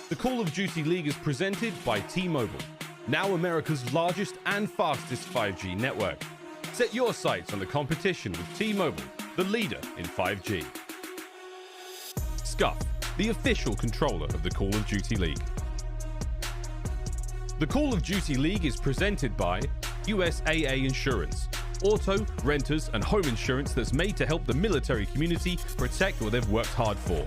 The Call of Duty League is presented by T-Mobile, now America's largest and fastest 5G network. Set your sights on the competition with T-Mobile, the leader in 5G. Scump, the official controller of the Call of Duty League. The Call of Duty League is presented by USAA Insurance, auto, renters, and home insurance that's made to help the military community protect what they've worked hard for.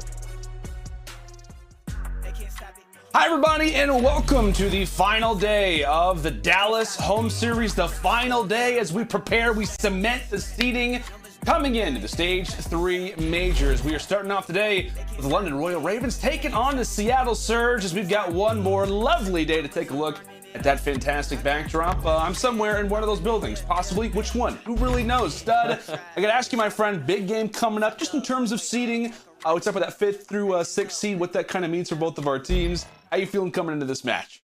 Hi everybody, and welcome to the final day of the Dallas home series. The final day as we prepare, we cement the seeding coming into the stage 3 majors. We are starting off today with the London Royal Ravens taking on the Seattle Surge, as we've got one more lovely day to take a look at that fantastic backdrop. I'm somewhere in one of those buildings, possibly. Which one? Who really knows? Stud, I gotta ask you, my friend, big game coming up just in terms of seeding. What's up with that 5th through 6th seed, what that kind of means for both of our teams. How you feeling coming into this match?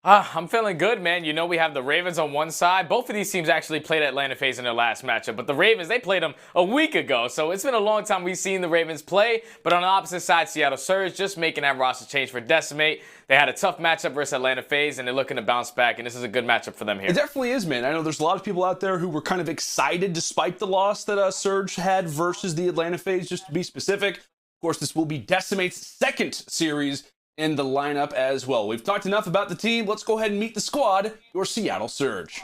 I'm feeling good, man. You know, we have the Ravens on one side. Both of these teams actually played Atlanta FaZe in their last matchup, but the Ravens, they played them a week ago, so it's been a long time we've seen the Ravens play. But on the opposite side, Seattle Surge just making that roster change for Decimate. They had a tough matchup versus Atlanta FaZe, and they're looking to bounce back, and this is a good matchup for them here. It definitely is, man. I know there's a lot of people out there who were kind of excited despite the loss that Surge had versus the Atlanta FaZe, just to be specific. Of course, this will be Decimate's 2nd series in the lineup as well. We've talked enough about the team. Let's go ahead and meet the squad, your Seattle Surge.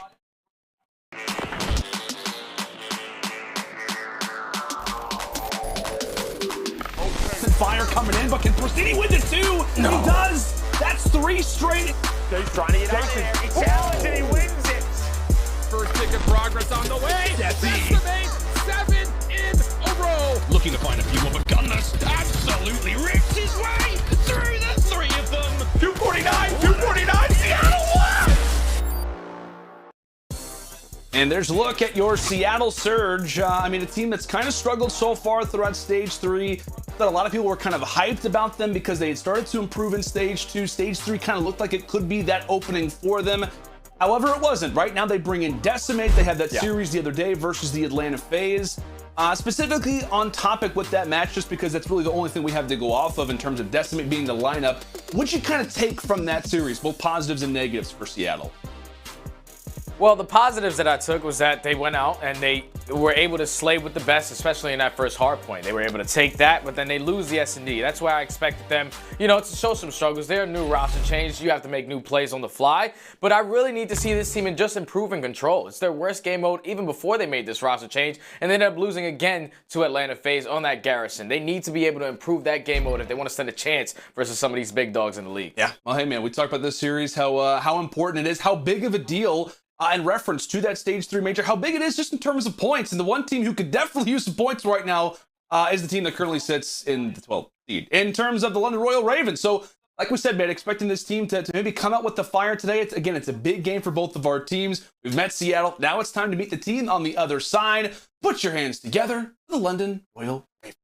Fire coming in, but can Prestinni win it too? No. He does. That's 3 straight. He's trying to get out there. He challenged and he wins it. First tick of progress on the way. Decimate 7 in a row. Looking to find a few more, but Gunless absolutely rips his way through the 3 of them. 249, Seattle won! And there's a look at your Seattle Surge. I mean, a team that's kind of struggled so far throughout Stage 3. That a lot of people were kind of hyped about them because they had started to improve in Stage 2. Stage 3 kind of looked like it could be that opening for them. However, it wasn't. Right now, they bring in Decimate. They had that series the other day versus the Atlanta FaZe. Specifically on topic with that match, just because that's really the only thing we have to go off of in terms of Decimate being the lineup. What'd you kind of take from that series, both positives and negatives for Seattle? Well, the positives that I took was that they went out and they were able to slay with the best, especially in that first hard point. They were able to take that, but then they lose the S&D. That's why I expected them, you know, to show some struggles. They're a new roster change. You have to make new plays on the fly. But I really need to see this team in just improving control. It's their worst game mode even before they made this roster change, and they ended up losing again to Atlanta FaZe on that Garrison. They need to be able to improve that game mode if they want to stand a chance versus some of these big dogs in the league. Yeah. Well, hey, man, we talked about this series, how important it is, how big of a deal in reference to that Stage 3 major, how big it is just in terms of points. And the one team who could definitely use some points right now is the team that currently sits in the 12th seed in terms of the London Royal Ravens. So, like we said, man, expecting this team to maybe come out with the fire today. It's a big game for both of our teams. We've met Seattle. Now it's time to meet the team on the other side. Put your hands together for the London Royal Ravens.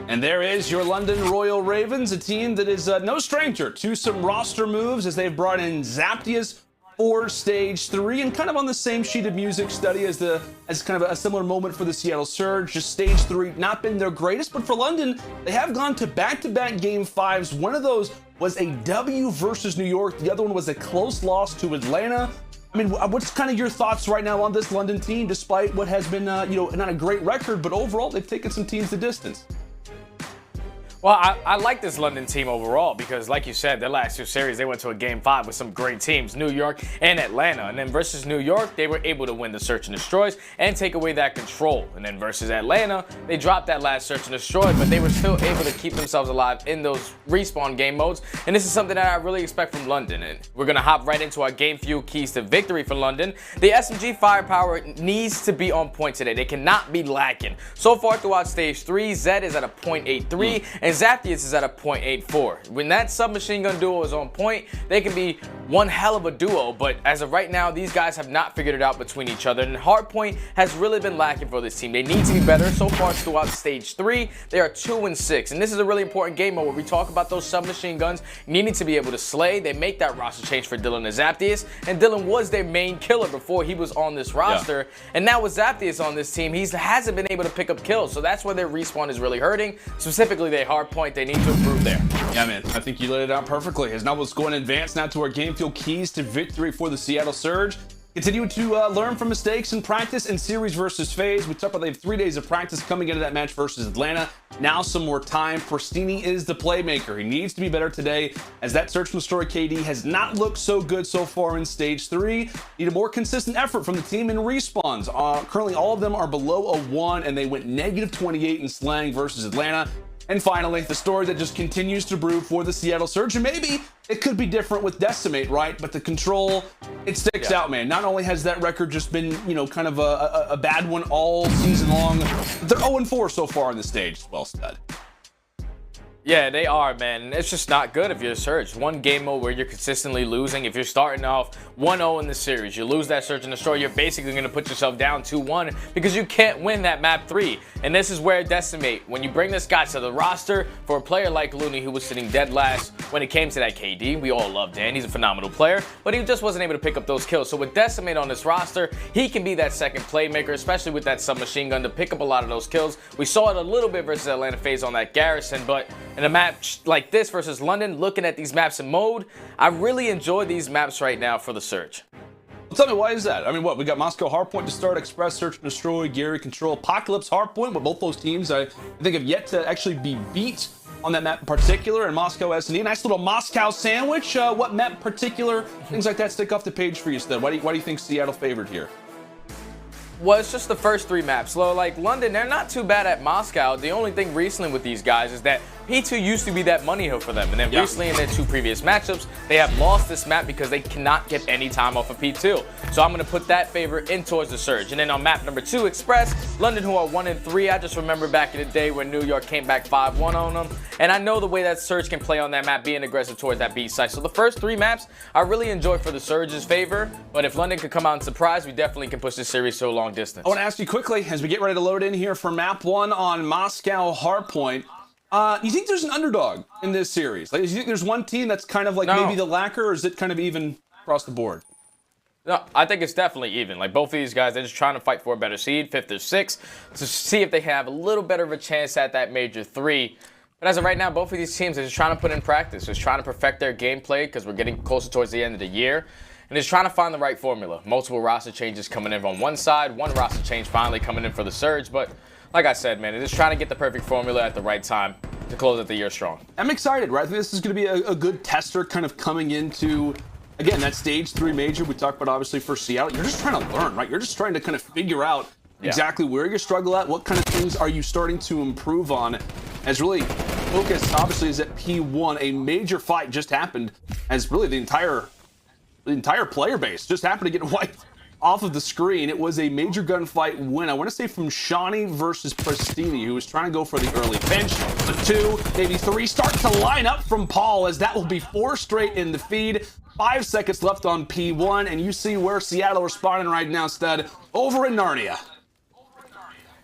And there is your London Royal Ravens, a team that is no stranger to some roster moves as they've brought in Zaptius for Stage 3 and kind of on the same sheet of music study as kind of a similar moment for the Seattle Surge. Just Stage 3 not been their greatest, but for London, they have gone to back-to-back Game 5s. One of those was a W versus New York. The other one was a close loss to Atlanta. I mean, what's kind of your thoughts right now on this London team, despite what has been, not a great record, but overall, they've taken some teams the distance? Well, I like this London team overall because, like you said, their last 2 series, they went to a Game 5 with some great teams, New York and Atlanta. And then versus New York, they were able to win the Search and Destroys and take away that control. And then versus Atlanta, they dropped that last Search and Destroy, but they were still able to keep themselves alive in those respawn game modes. And this is something that I really expect from London. And we're going to hop right into our game few keys to victory for London. The SMG firepower needs to be on point today. They cannot be lacking. So far throughout stage 3, Zed is at a 0.83 and Zaptius is at a 0.84. When that submachine gun duo is on point, they can be one hell of a duo, but as of right now, these guys have not figured it out between each other, and hardpoint has really been lacking for this team. They need to be better. So far throughout stage 3, they are 2-6, and this is a really important game mode where we talk about those submachine guns needing to be able to slay. They make that roster change for Dylan and Zaptius, and Dylan was their main killer before he was on this roster, and now with Zaptius on this team, he hasn't been able to pick up kills, so that's where their respawn is really hurting, specifically their hardpoint. They need to improve there. Yeah, man, I think you laid it out perfectly. As now let's go and advance now to our game field keys to victory for the Seattle Surge. Continue to learn from mistakes and practice in series versus FaZe. We talked about they have 3 days of practice coming into that match versus Atlanta. Now some more time. Prestinni is the playmaker. He needs to be better today as that Search and Destroy KD has not looked so good so far in stage 3. Need a more consistent effort from the team in respawns. Currently all of them are below a 1 and they went -28 in slang versus Atlanta. And finally, the story that just continues to brew for the Seattle Surge, and maybe it could be different with Decimate, right? But the control, it sticks out, man. Not only has that record just been, you know, kind of a bad one all season long, but they're 0-4 so far on the stage. Well said. Yeah, they are, man. It's just not good if you're a Surge. One game mode where you're consistently losing. If you're starting off 1-0 in the series, you lose that Search and Destroy, you're basically going to put yourself down 2-1 because you can't win that map 3. And this is where Decimate, when you bring this guy to the roster, for a player like Loony who was sitting dead last when it came to that KD, we all love Dan, he's a phenomenal player, but he just wasn't able to pick up those kills. So with Decimate on this roster, he can be that second playmaker, especially with that submachine gun to pick up a lot of those kills. We saw it a little bit versus Atlanta FaZe on that Garrison, but in a match like this versus London, looking at these maps in mode, I really enjoy these maps right now for the Surge. Well, tell me, why is that? I mean, what, we got Moscow Hardpoint to start, Express, Search and Destroy, Gary Control, Apocalypse Hardpoint, but both those teams I think have yet to actually be beat on that map in particular, and Moscow S&D. Nice little Moscow sandwich. What map in particular, things like that stick off the page for you, Stud? Why do you think Seattle favored here? Well, it's just the first 3 maps. So, like London, they're not too bad at Moscow. The only thing recently with these guys is that P2 used to be that money hill for them. And then recently in their 2 previous matchups, they have lost this map because they cannot get any time off of P2. So I'm going to put that favor in towards the Surge. And then on map number 2, Express, London, who are 1-3. I just remember back in the day when New York came back 5-1 on them. And I know the way that Surge can play on that map, being aggressive towards that B site. So the first 3 maps, I really enjoy for the Surge's favor. But if London could come out and surprise, we definitely can push this series to a long distance. I want to ask you quickly, as we get ready to load in here for map 1 on Moscow Hardpoint, you think there's an underdog in this series? Like, do you think there's one team that's kind of like maybe the lacquer, or is it kind of even across the board? No, I think it's definitely even. Like, both of these guys, they're just trying to fight for a better seed, 5th or 6th, to see if they have a little better of a chance at that major 3. But as of right now, both of these teams are just trying to put in practice, just trying to perfect their gameplay because we're getting closer towards the end of the year. And just trying to find the right formula. Multiple roster changes coming in on one side, one roster change finally coming in for the Surge. But like I said, man, they're just trying to get the perfect formula at the right time to close out the year strong. I'm excited, right? I think this is going to be a good tester kind of coming into, again, that stage 3 major we talked about obviously for Seattle. You're just trying to learn, right? You're just trying to kind of figure out exactly where you struggle at, what kind of things are you starting to improve on, as really focus obviously is at P1. A major fight just happened as really the entire player base just happened to get wiped off of the screen. It was a major gunfight win, I want to say from Shawnee versus Prestinni, who was trying to go for the early bench. The 2, maybe 3 start to line up from Paul, as that will be 4 straight in the feed. 5 seconds left on P1, and you see where Seattle are spawning right now, Stud, over in Narnia.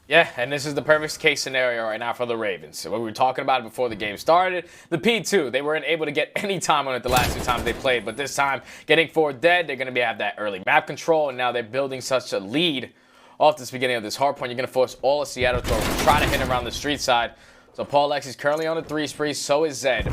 Yeah, and this is the perfect case scenario right now for the Ravens. So we were talking about it before the game started. The P2, they weren't able to get any time on it the last 2 times they played, but this time, getting 4 dead, they're going to have that early map control, and now they're building such a lead off this beginning of this hard point. You're going to force all of Seattle to try to hit around the street side. So Paul X is currently on a 3 spree, so is Zed.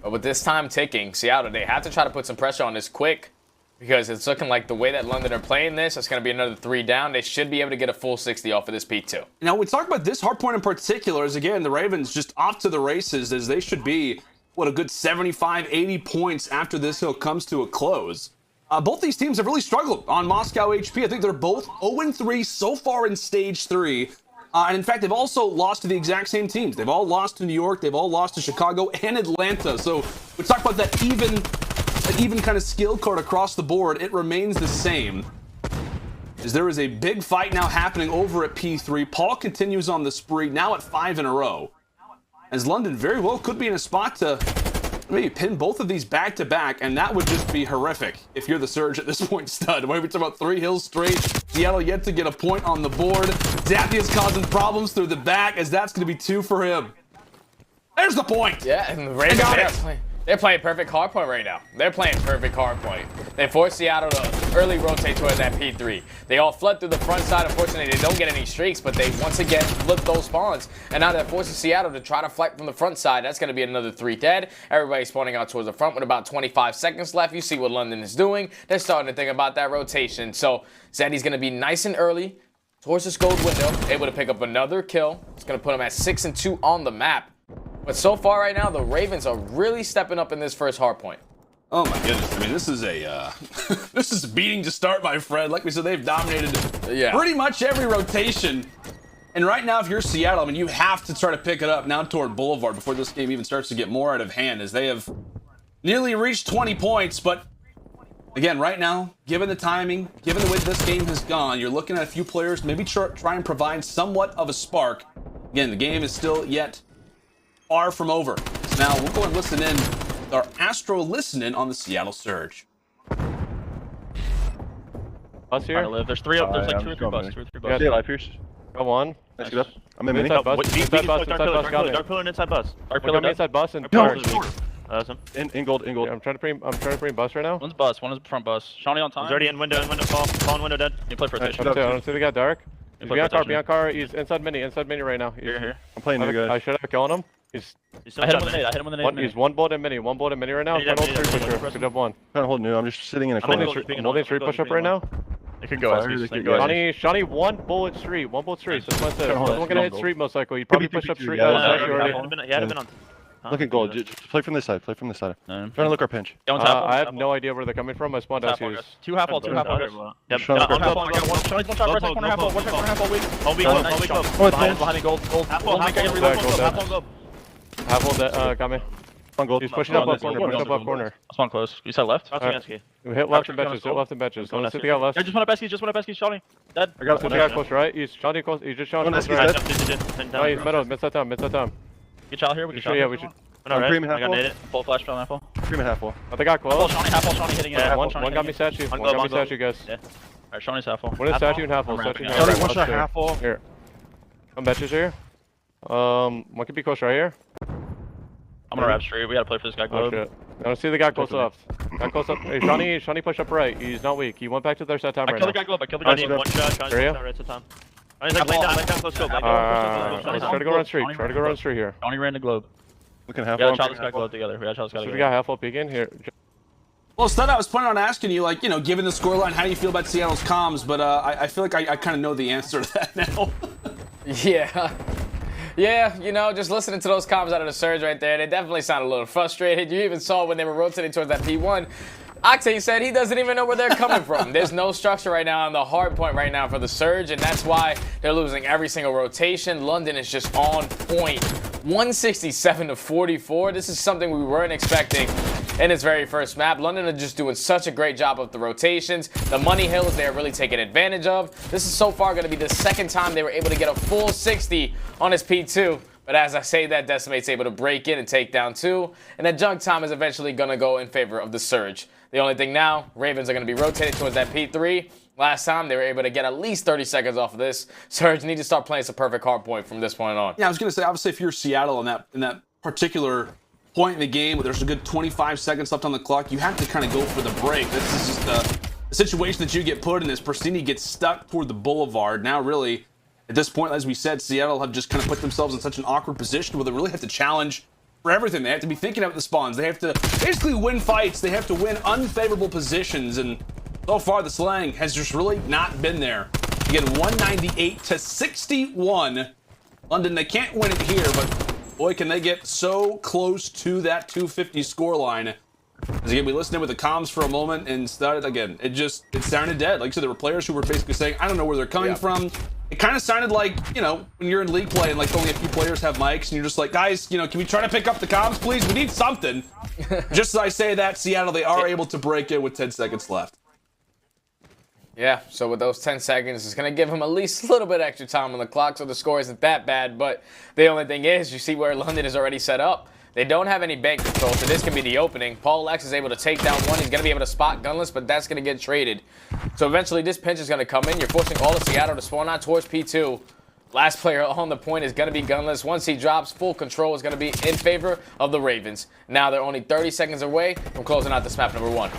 But with this time ticking, Seattle, they have to try to put some pressure on this quick. because it's looking like the way that London are playing this, it's going to be another 3 down. They should be able to get a full 60 off of this P2. Now, we talk about this hard point in particular is, again, the Ravens just off to the races as they should be, what, a good 75, 80 points after this hill comes to a close. Both these teams have really struggled on Moscow HP. I think they're both 0-3 so far in Stage 3. And in fact, they've also lost to the exact same teams. They've all lost to New York, they've all lost to Chicago and Atlanta. So we talk about that even kind of skill card across the board. It remains the same. As there is a big fight now happening over at P3. Paul continues on the spree, now at 5 in a row. As London very well could be in a spot to maybe pin both of these back to back, and that would just be horrific if you're the Surge at this point, stud. Why are we talking about 3 hills straight? CDL yet to get a point on the board. Zappia's causing problems through the back, as that's going to be 2 for him. There's the point. Yeah, and the Ravens, they're playing perfect hardpoint right now. They're playing perfect hardpoint. They forced Seattle to early rotate towards that P3. They all flood through the front side. Unfortunately, they don't get any streaks, but they once again flip those spawns. And now they're forcing Seattle to try to flank from the front side. That's going to be another 3 dead. Everybody's spawning out towards the front with about 25 seconds left. You see what London is doing. They're starting to think about that rotation. So Zandy's going to be nice and early towards this gold window, able to pick up another kill. It's going to put him at 6-2 on the map. But so far right now, the Ravens are really stepping up in this first hard point. Oh my goodness, I mean, this is a this is a beating to start, my friend. Like we said, they've dominated pretty much every rotation. And right now, if you're Seattle, I mean, you have to try to pick it up now toward Boulevard before this game even starts to get more out of hand, as they have nearly reached 20 points. But again, right now, given the timing, given the way this game has gone, you're looking at a few players maybe try and provide somewhat of a spark. Again, the game is still yet far from over. So now we'll go and listen in with our Astro listening on the Seattle Surge. Us here? There's 3 up. There's like 2 or 3 busts. 2 or 3 busts. Yeah, live Pierce. Go on. Nice. Get up. I'm in inside bus. Inside bus. Dark pillar and inside bus. Dark pillar inside bus and in gold. Yeah, I'm trying to bring bus right now. One's bus. One is front bus. Shawnee on time. He's already in window. Fall in window dead. You play for rotation. I don't see the guy dark. He's beyond car. He's inside mini right now. Here. I'm playing new guy. I should have killed him. I hit him with a nade. He's one bullet in mini right now. Trying to hold 3 pusher. Good up 1. Trying to hold new. I'm just sitting in a corner. I'm holding 3 push up right now. It could go. Shawnee, 1 bullet street. 1 bullet street. So that's it. Someone gonna hit street most likely. You probably push up street. He had been on. Look at gold. Just play from this side. I'm trying to look our pinch. I have no idea where they're coming from. I spawned out here. 2 half wall. Yep. Shawney's one shot right corner half wall. One corner half wall weak. Behind me gold. Half wall. Half wall got me. On gold. He's pushing up corner. I spawned close. You said left? We hit left and benches. Let's see the guy left. I just want a Besky. Shawnee. Dead. I got the guy close right. He's Shawnee close. He's just showing us. No, he's mid time. Get child here. We can yeah, we should. I got naded. Full flash from half wall. Cream and half wall. I think I close. Half wall. Shawnee hitting it. One got me statue. One got me statue, guys. Yeah. Alright, Shawnee's half wall. One is statue and half wall. Shawnee, one shot half wall. Here. Some benches here. One could be close right here. I'm gonna wrap straight. We gotta play for this guy. Oh shit. I don't see the guy close left. Guy close up. Hey, Shawnee push up right. He's not weak. He went back to their set time right now. I killed the guy. One shot. Right set time. He's like laying down. Let's go. Try to go run straight here. Shawnee ran the globe. Looking half wall. We gotta this guy globe together. We got half wall peeking here. Well, Stud, I was planning on asking you, like, given the scoreline, how do you feel about Seattle's comms? But I feel like I kind of know the answer to that now. Yeah, just listening to those comms out of the Surge right there, they definitely sound a little frustrated. You even saw when they were rotating towards that P1. Octane said he doesn't even know where they're coming from. There's no structure right now on the hard point right now for the Surge, and that's why they're losing every single rotation. London is just on point. 167-44. This is something we weren't expecting in its very first map. London are just doing such a great job of the rotations. The money hills they're really taking advantage of. This is so far going to be the second time they were able to get a full 60 on his P2. But as I say that, Decimate's able to break in and take down 2. And that junk time is eventually going to go in favor of the Surge. The only thing now, Ravens are going to be rotated towards that P3. Last time, they were able to get at least 30 seconds off of this. Surge need to start playing some perfect hard point from this point on. Yeah, I was going to say, obviously, if you're Seattle in that particular point in the game where there's a good 25 seconds left on the clock, you have to kind of go for the break. This is just the situation that you get put in. This Prestinni gets stuck toward the boulevard. Now, really, at this point, as we said, Seattle have just kind of put themselves in such an awkward position where they really have to challenge for everything. They have to be thinking about the spawns. They have to basically win fights. They have to win unfavorable positions. And so far, the slang has just really not been there. Again, 198 to 61. London, they can't win it here, but boy, can they get so close to that 250 scoreline. As again, we listened in with the comms for a moment and started again. It sounded dead. Like I said, there were players who were basically saying, I don't know where they're coming from. It kind of sounded like, you know, when you're in league play and like only a few players have mics and you're just like, guys, you know, can we try to pick up the comms, please? We need something. Just as I say that, Seattle, they are able to break it with 10 seconds left. Yeah, so with those 10 seconds, it's going to give him at least a little bit extra time on the clock, so the score isn't that bad. But the only thing is, you see where London is already set up. They don't have any bank control, so this can be the opening. Paul X is able to take down one. He's going to be able to spot Gunless, but that's going to get traded. So eventually, this pinch is going to come in. You're forcing all of Seattle to spawn out towards P2. Last player on the point is going to be Gunless. Once he drops, full control is going to be in favor of the Ravens. Now they're only 30 seconds away from closing out this map number 1.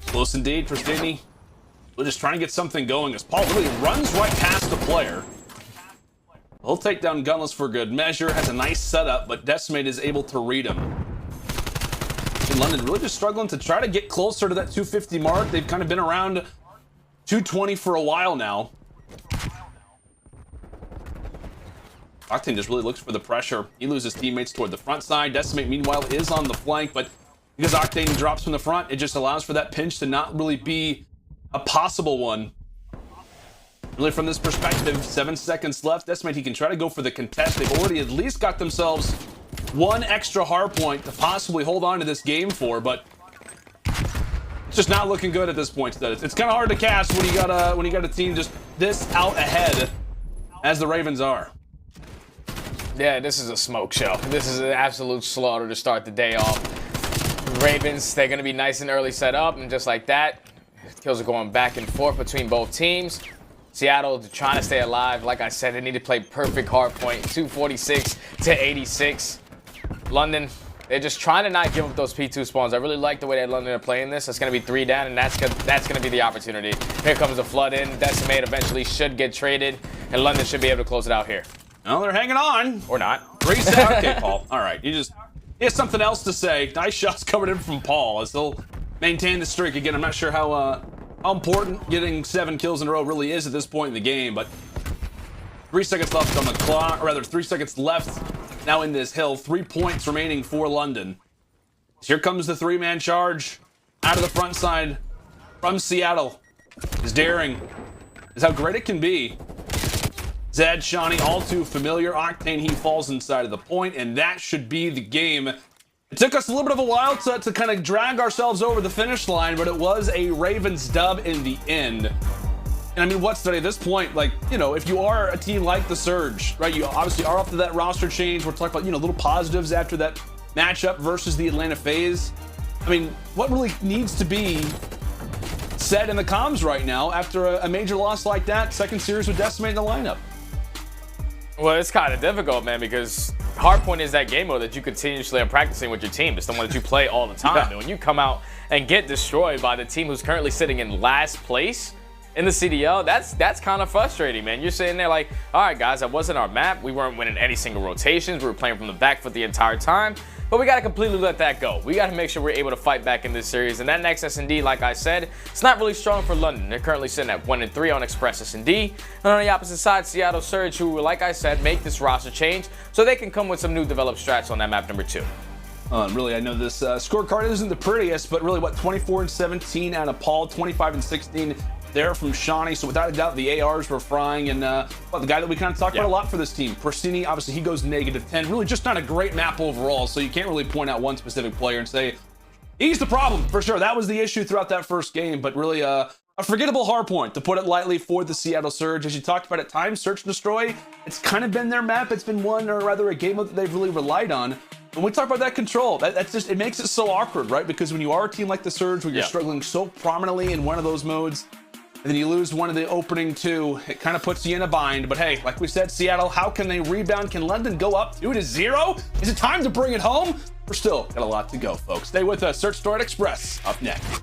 Close indeed, Prestinni. We're just trying to get something going as Paul really runs right past the player. He'll take down Gunless for good measure. Has a nice setup, but Decimate is able to read him. In London, really just struggling to try to get closer to that 250 mark. They've kind of been around 220 for a while now. Octane just really looks for the pressure. He loses teammates toward the front side. Decimate, meanwhile, is on the flank, but because Octane drops from the front, it just allows for that pinch to not really be a possible one. Really, from this perspective, 7 seconds left. Decimate, he can try to go for the contest. They've already at least got themselves one extra hard point to possibly hold on to this game for, but it's just not looking good at this point. It's kind of hard to cast when you got a team just this out ahead as the Ravens are. Yeah, this is a smoke show. This is an absolute slaughter to start the day off. Ravens, they're going to be nice and early set up, and just like that, kills are going back and forth between both teams. Seattle trying to stay alive. Like I said, they need to play perfect hard point, 246 to 86. London, they're just trying to not give up those P2 spawns. I really like the way that London are playing this. It's going to be 3 down, and that's going to be the opportunity. Here comes the flood in. Decimate eventually should get traded, and London should be able to close it out here. Well, they're hanging on. Or not. Reset. Okay, Paul. All right. He has something else to say. Nice shots coming in from Paul as they'll maintain the streak. Again, I'm not sure how important getting 7 kills in a row really is at this point in the game, but 3 seconds left on the clock, or rather 3 seconds left now in this hill. 3 points remaining for London. Here comes the 3-man charge out of the front side from Seattle. Is daring. Is how great it can be. Zed, Shawnee, all too familiar. Octane, he falls inside of the point, and that should be the game. It took us a little bit of a while to kind of drag ourselves over the finish line, but it was a Ravens dub in the end. And I mean, what's that at this point? Like, you know, if you are a team like the Surge, right, you obviously are after that roster change. We're talking about, you know, little positives after that matchup versus the Atlanta FaZe. I mean, what really needs to be said in the comms right now after a major loss like that? Second series with Decimate in the lineup. Well, it's kind of difficult, man, because hardpoint is that game mode that you continuously are practicing with your team. It's the one that you play all the time. And when you come out and get destroyed by the team who's currently sitting in last place in the CDL, that's kind of frustrating, man. You're sitting there like, all right, guys, that wasn't our map. We weren't winning any single rotations. We were playing from the back foot the entire time. But we got to completely let that go. We got to make sure we're able to fight back in this series. And that next S&D, like I said, it's not really strong for London. They're currently sitting at 1-3 on Express S&D. And on the opposite side, Seattle Surge, who, like I said, make this roster change so they can come with some new developed strats on that map number 2. Really, I know this scorecard isn't the prettiest, but really, what, 24-17 out of Paul, 25-16 there from Shawnee. So without a doubt, the ARs were frying. And the guy that we kind of talked about a lot for this team, Prestinni, obviously he goes -10. Really just not a great map overall. So you can't really point out one specific player and say, he's the problem for sure. That was the issue throughout that first game, but really a forgettable hard point, to put it lightly, for the Seattle Surge. As you talked about at times, Search and Destroy, it's kind of been their map. It's been one, or rather a game that they've really relied on. When we talk about that control, that's just, it makes it so awkward, right? Because when you are a team like the Surge, where you're struggling so prominently in one of those modes, and then you lose one of the opening 2, it kind of puts you in a bind. But hey, like we said, Seattle, how can they rebound? Can London go up 2-0? Is it time to bring it home? We're still got a lot to go, folks. Stay with us. Search Stored Express up next.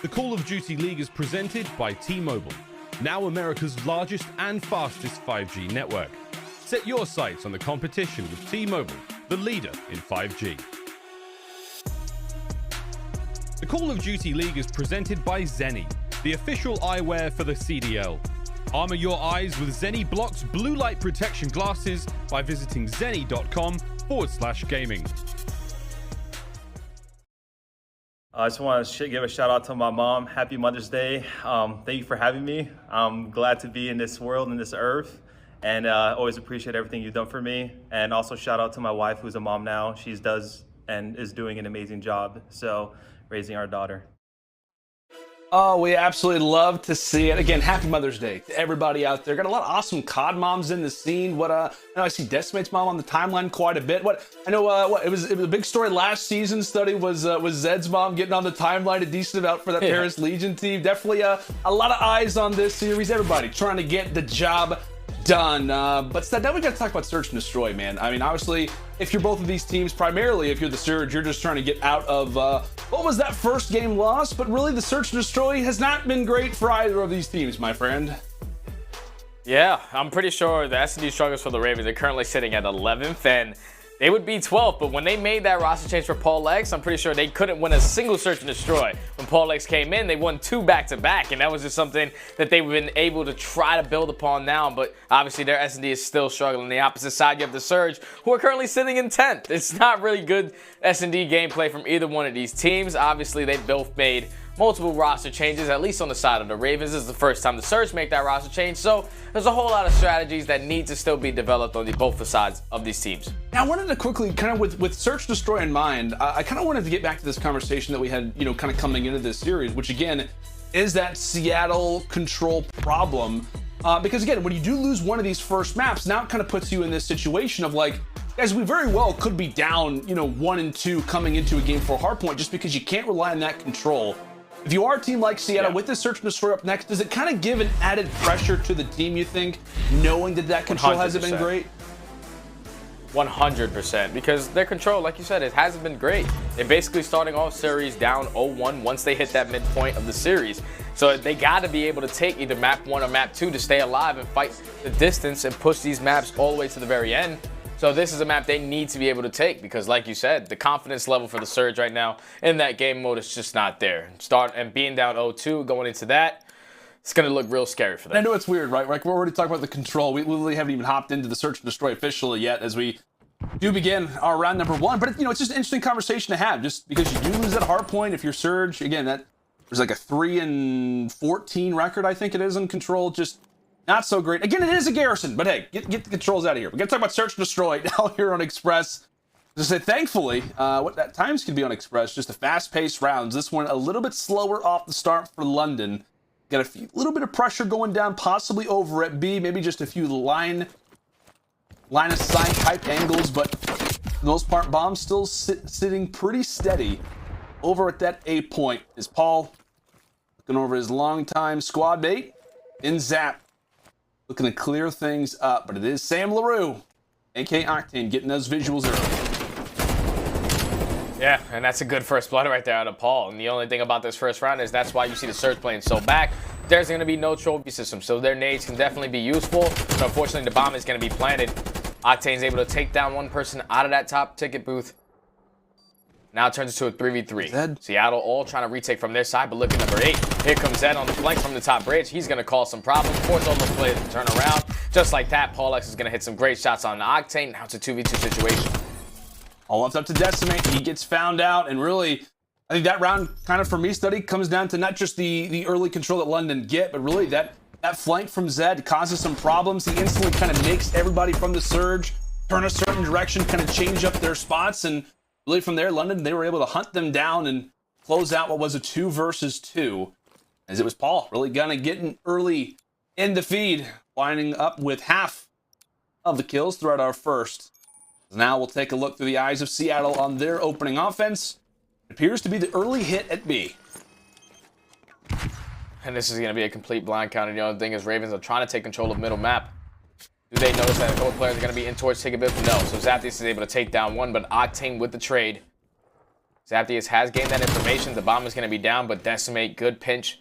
The Call of Duty League is presented by T-Mobile, now America's largest and fastest 5G network. Set your sights on the competition with T-Mobile, the leader in 5G. The Call of Duty League is presented by Zenni, the official eyewear for the CDL. Armor your eyes with Zenni Blocks blue light protection glasses by visiting zenni.com/gaming. I just want to give a shout out to my mom. Happy Mother's Day. Thank you for having me. I'm glad to be in this world, in this earth, and always appreciate everything you've done for me. And also shout out to my wife, who's a mom now. She does and is doing an amazing job, so raising our daughter. Oh, we absolutely love to see it. Again, happy Mother's Day to everybody out there. Got a lot of awesome COD moms in the scene. I know I see Decimate's mom on the timeline quite a bit. It was a big story last season. Study was Zed's mom getting on the timeline a decent amount for that Paris Legion team. Definitely a lot of eyes on this series. Everybody trying to get the job done. But now we got to talk about Search and Destroy, man. I mean, obviously, if you're both of these teams, primarily if you're the Surge, you're just trying to get out of what was that first game loss. But really, the Search and Destroy has not been great for either of these teams, my friend. Yeah, I'm pretty sure the S&D struggles for the Ravens are currently sitting at 11th, and they would be 12th, but when they made that roster change for Paul X, I'm pretty sure they couldn't win a single Search and Destroy. When Paul X came in, they won 2 back-to-back, and that was just something that they've been able to try to build upon now, but obviously their S&D is still struggling. On the opposite side, you have the Surge, who are currently sitting in 10th. It's not really good S&D gameplay from either one of these teams. Obviously, they both made multiple roster changes, at least on the side of the Ravens. This is the first time the Surge make that roster change, so there's a whole lot of strategies that need to still be developed on both the sides of these teams. Now, I wanted to quickly, kind of with Search Destroy in mind, I kind of wanted to get back to this conversation that we had, kind of coming into this series, which again is that Seattle control problem. Because again, when you do lose one of these first maps, now it kind of puts you in this situation of like, guys, we very well could be down, 1 and 2 coming into a game for a hardpoint just because you can't rely on that control. If you are a team like Seattle with the Search and Destroy up next, does it kind of give an added pressure to the team, you think, knowing that control 100%. Hasn't been great? 100%, because their control, like you said, it hasn't been great. They're basically starting off series down 0-1 once they hit that midpoint of the series. So they got to be able to take either map 1 or map 2 to stay alive and fight the distance and push these maps all the way to the very end. So this is a map they need to be able to take because, like you said, the confidence level for the Surge right now in that game mode is just not there. Being down 0-2 going into that, it's going to look real scary for them. I know it's weird, right? Like we're already talking about the control. We literally haven't even hopped into the Search and Destroy officially yet as we do begin our round number 1. But it's just an interesting conversation to have, just because you do lose that hard point if you're Surge. Again, there's like a 3-14 record, I think it is, on control. Just not so great. Again, it is a Garrison, but hey, get the controls out of here. We're going to talk about Search and Destroy now here on Express. Just say, thankfully, what that times can be on Express, just the fast-paced rounds. This one a little bit slower off the start for London. Got a little bit of pressure going down, possibly over at B. Maybe just a few line of sight type angles, but for the most part, bombs still sitting pretty steady over at that A point. Is Paul looking over his longtime squad mate in Zap, looking to clear things up, but it is Sam LaRue, aka Octane, getting those visuals early. Yeah, and that's a good first blood right there out of Paul. And the only thing about this first round is that's why you see the Surge playing so back. There's going to be no trophy system, so their nades can definitely be useful. But unfortunately, the bomb is going to be planted. Octane's able to take down one person out of that top ticket booth. Now it turns into a 3v3. Zed. Seattle all trying to retake from their side, but look at number 8. Here comes Zed on the flank from the top bridge. He's going to cause some problems. Force all those players to turn around. Just like that, Paul X is going to hit some great shots on the Octane. Now it's a 2v2 situation. All up to Decimate. He gets found out, and really, I think that round kind of, for me, Study, comes down to not just the early control that London get, but really that flank from Zed causes some problems. He instantly kind of makes everybody from the Surge turn a certain direction, kind of change up their spots, and really from there, London, they were able to hunt them down and close out what was a 2 versus 2, as it was Paul really gonna getting early in the feed, winding up with half of the kills throughout our first. Now we'll take a look through the eyes of Seattle on their opening offense. It appears to be the early hit at B. And this is going to be a complete blind counter. The only thing is Ravens are trying to take control of middle map. Do they notice that a couple players are going to be in towards Ticketbit? No. So Zaptis is able to take down one, but Octane with the trade Zaptius has gained that information. The bomb is going to be down, but Decimate, good pinch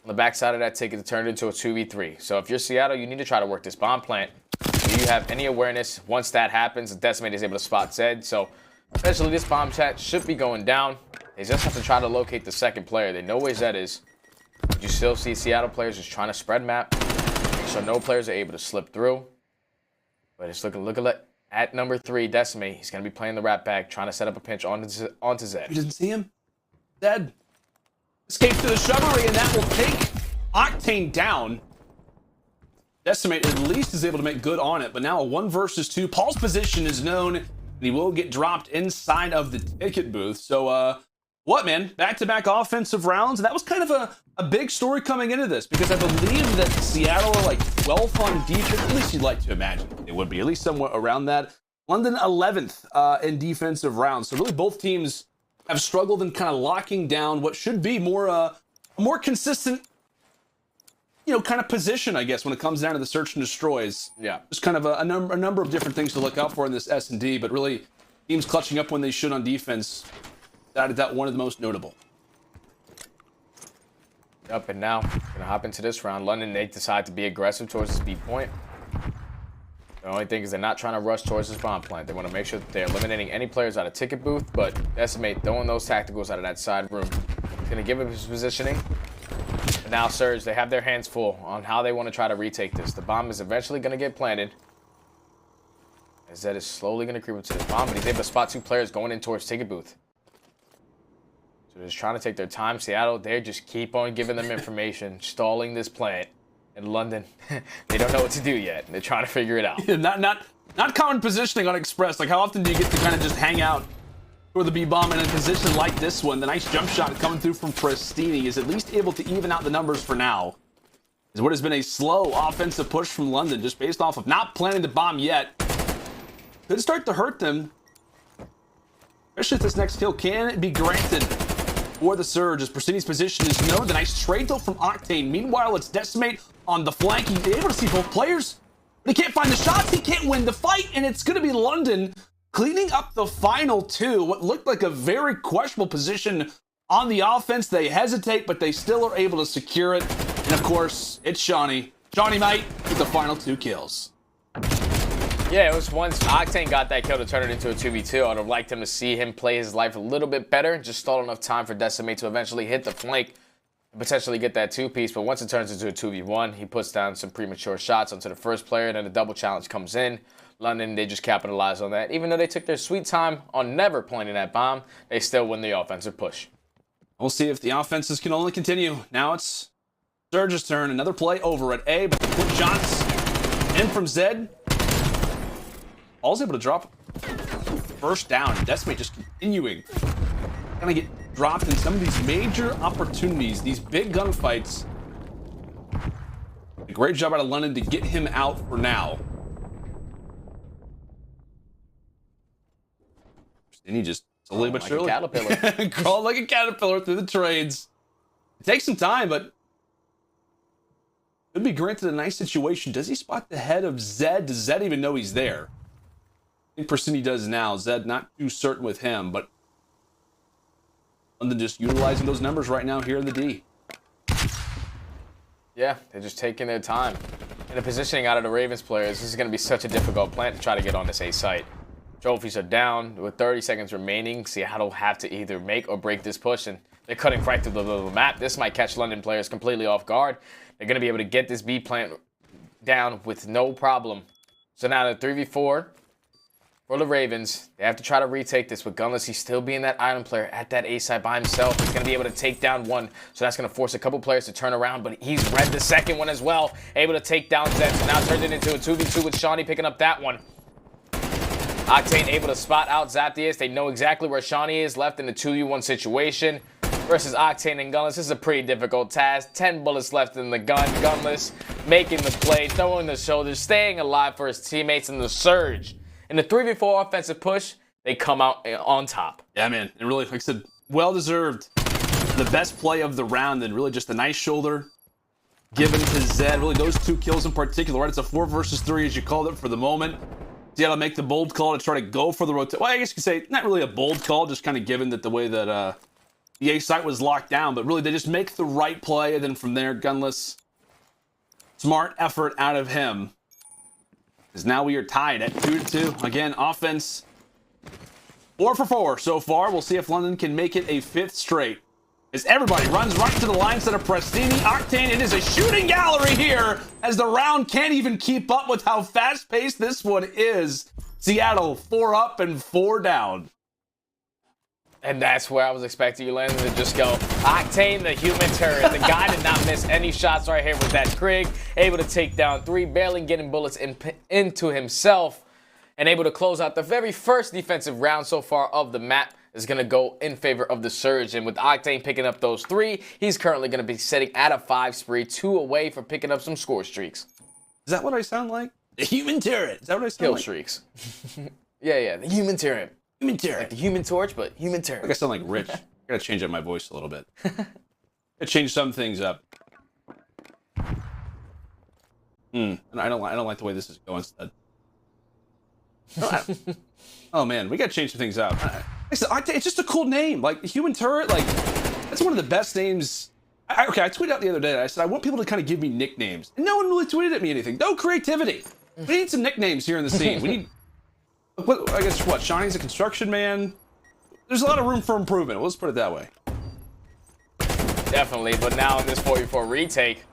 on the backside of that ticket to turn it into a 2v3. So if you're Seattle, you need to try to work this bomb plant. Do you have any awareness? Once that happens, Decimate is able to spot Zed. So eventually this bomb chat should be going down. They just have to try to locate the second player. They know where Zed is. But you still see Seattle players just trying to spread map. So no players are able to slip through. But it's looking at number 3, Decimate. He's going to be playing the rat back, trying to set up a pinch onto Zed. You didn't see him? Zed escapes to the shrubbery, and that will take Octane down. Decimate at least is able to make good on it, but now a 1 versus 2. Paul's position is known, and he will get dropped inside of the ticket booth. So, what, man? Back-to-back offensive rounds. And that was kind of a big story coming into this, because I believe that Seattle are like 12th on defense. At least you'd like to imagine they would be, at least somewhat around that. London 11th in defensive rounds. So really both teams have struggled in kind of locking down what should be a more consistent, kind of position, I guess, when it comes down to the search and destroys. Yeah. Just kind of a number of different things to look out for in this S&D, but really teams clutching up when they should on defense. That one of the most notable. Up and now, gonna hop into this round. London, they decide to be aggressive towards this B point. The only thing is they're not trying to rush towards this bomb plant. They want to make sure that they're eliminating any players out of ticket booth, but Decimate throwing those tacticals out of that side room. He's gonna give him his positioning. But now Surge, they have their hands full on how they want to try to retake this. The bomb is eventually gonna get planted. As Zed is slowly gonna creep up to this bomb, but he's able to spot 2 players going in towards ticket booth. So they're just trying to take their time. Seattle, they just keep on giving them information, stalling this plant. In London, they don't know what to do yet. They're trying to figure it out. Yeah, not common positioning on Express. Like, how often do you get to kind of just hang out for the B-bomb in a position like this one? The nice jump shot coming through from Prestinni is at least able to even out the numbers for now. Is what has been a slow offensive push from London, just based off of not planning the bomb yet. Could start to hurt them. Especially if this next kill can be granted for the Surge, as Prestinni's position is known. The nice trade though from Octane. Meanwhile, it's Decimate on the flank. He's able to see both players, but he can't find the shots. He can't win the fight, and it's going to be London cleaning up the final 2. What looked like a very questionable position on the offense. They hesitate, but they still are able to secure it. And of course, it's Shawnee. Shawnee, mate, with the final 2 kills. Yeah, it was once Octane got that kill to turn it into a 2v2. I would have liked him to see him play his life a little bit better. Just stalled enough time for Decimate to eventually hit the flank and potentially get that 2-piece. But once it turns into a 2v1, he puts down some premature shots onto the first player, and then the double challenge comes in. London, they just capitalize on that. Even though they took their sweet time on never planting that bomb, they still win the offensive push. We'll see if the offenses can only continue. Now it's Surge's turn. Another play over at A, but quick shots in from Zed. All's able to drop first down. Decimate just continuing. Gonna get dropped in some of these major opportunities, these big gunfights. A great job out of London to get him out for now. And he just slowly but surely crawled like a caterpillar through the trades. It takes some time, but could be granted a nice situation. Does he spot the head of Zed? Does Zed even know he's there? I think Prestinni does now. Zed not too certain with him, but London just utilizing those numbers right now here in the D. Yeah, they're just taking their time. And the positioning out of the Ravens players, this is going to be such a difficult plant to try to get on this A site. Trophies are down. With 30 seconds remaining, Seattle have to either make or break this push, and they're cutting right through the little map. This might catch London players completely off guard. They're going to be able to get this B plant down with no problem. So now the 3v4 for the Ravens. They have to try to retake this with Gunless. He's still being that island player at that A side by himself. He's going to be able to take down one, so that's going to force a couple players to turn around, but he's read the second one as well, able to take down Zed, so now turned it into a 2v2 with Shawnee picking up that one. Octane able to spot out Zaptius. They know exactly where Shawnee is, left in the 2v1 situation versus Octane and Gunless. This is a pretty difficult task. 10 bullets left in the gun. Gunless making the play, throwing the shoulders, staying alive for his teammates in the Surge. In the 3v4 offensive push, they come out on top. Yeah, man. And really, like I said, well-deserved. The best play of the round, and really just a nice shoulder given to Zed. Really, those 2 kills in particular, right? It's a 4 versus 3, as you called it, for the moment. CDL make the bold call to try to go for the rotation. Well, I guess you could say not really a bold call, just kind of given that the way that the A site was locked down, but really they just make the right play, and then from there, Gunless, smart effort out of him. Because now we are tied at 2-2. Again, offense 4 for 4 so far. We'll see if London can make it a 5th straight. As everybody runs right to the line instead of Prestinni. Octane, it is a shooting gallery here as the round can't even keep up with how fast-paced this one is. Seattle 4 up and 4 down. And that's where I was expecting you, Landon, to just go. Octane, the human turret. The guy did not miss any shots right here with that Krig. Able to take down 3, barely getting bullets into himself. And able to close out the very first defensive round so far of the map. Is going to go in favor of the Surge. And with Octane picking up those 3, he's currently going to be sitting at a 5 spree, 2 away from picking up some score streaks. Is that what I sound like? The human turret. Is that what I sound Kill like? streaks. Yeah, the human turret. Human turret. Like the human torch, but human turret. I sound like Rich. I gotta change up my voice a little bit. Gotta change some things up. And I don't like the way this is going. Oh man, we gotta change some things up. It's just a cool name. Like the human turret, like that's one of the best names. Okay, I tweeted out the other day. I said I want people to kind of give me nicknames, and no one really tweeted at me anything. No creativity. We need some nicknames here in the scene. We need. I guess what? Shawnee's a construction man. There's a lot of room for improvement. Let's put it that way. Definitely, but now in this 4v4 retake,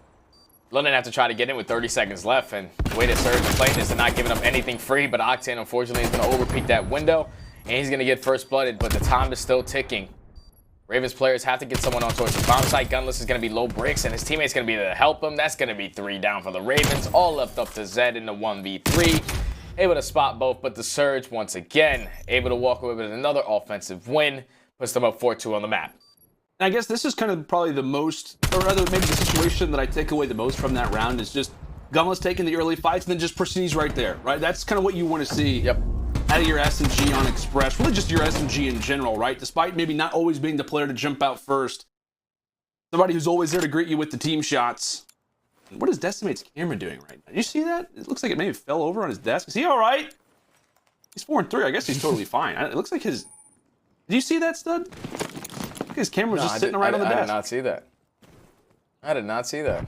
London have to try to get in with 30 seconds left, and the way that Surge is playing is they're not giving up anything free, but Octane, unfortunately, is going to overpeak that window, and he's going to get first blooded, but the time is still ticking. Ravens players have to get someone on towards the bomb site. Gunless is going to be low bricks, and his teammate's going to be there to help him. That's going to be 3 down for the Ravens, all left up to Zed in the 1v3. Able to spot both, but the Surge, once again, able to walk away with another offensive win, puts them up 4-2 on the map. And I guess this is kind of probably the most, or rather maybe the situation that I take away the most from that round is just Gunless taking the early fights and then just Prestinni's right there, right? That's kind of what you want to see out of your SMG on Express, really just your SMG in general, right? Despite maybe not always being the player to jump out first. Somebody who's always there to greet you with the team shots. What is Decimate's camera doing right now? Did you see that? It looks like it maybe fell over on his desk. Is he all right? He's 4-3. I guess he's totally fine. It looks like his... Did you see that, Stud? His camera was just sitting right on the desk. I did not see that. I did not see that.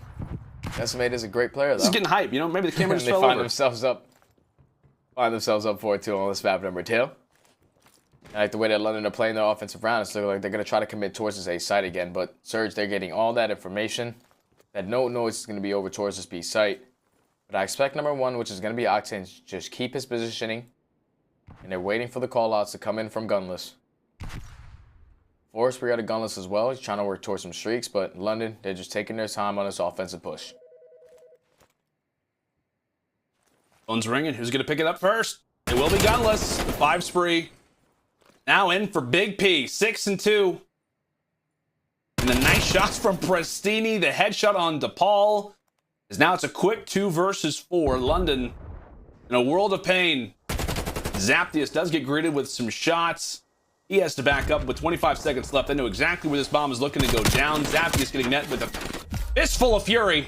Decimate is a great player, though. This is getting hype, you know? Maybe the camera just fell over. Find themselves up 4-2 on this map number 2. I like the way that London are playing their offensive round. It's looking like they're going to try to commit towards this A site again, but Surge, they're getting all that information. That no noise is going to be over towards this B site. But I expect number 1, which is going to be Octane, to just keep his positioning. And they're waiting for the call-outs to come in from Gunless. Forrest, we got a Gunless as well. He's trying to work towards some streaks, but London, they're just taking their time on this offensive push. Phone's ringing. Who's going to pick it up first? It will be Gunless. The 5 spree. Now in for Big P. 6-2. And the nice shots from Prestinni. The headshot on DePaul. As now it's a quick 2 versus 4. London in a world of pain. Zaptius does get greeted with some shots. He has to back up with 25 seconds left. They know exactly where this bomb is looking to go down. Zaptius getting met with a fistful of fury.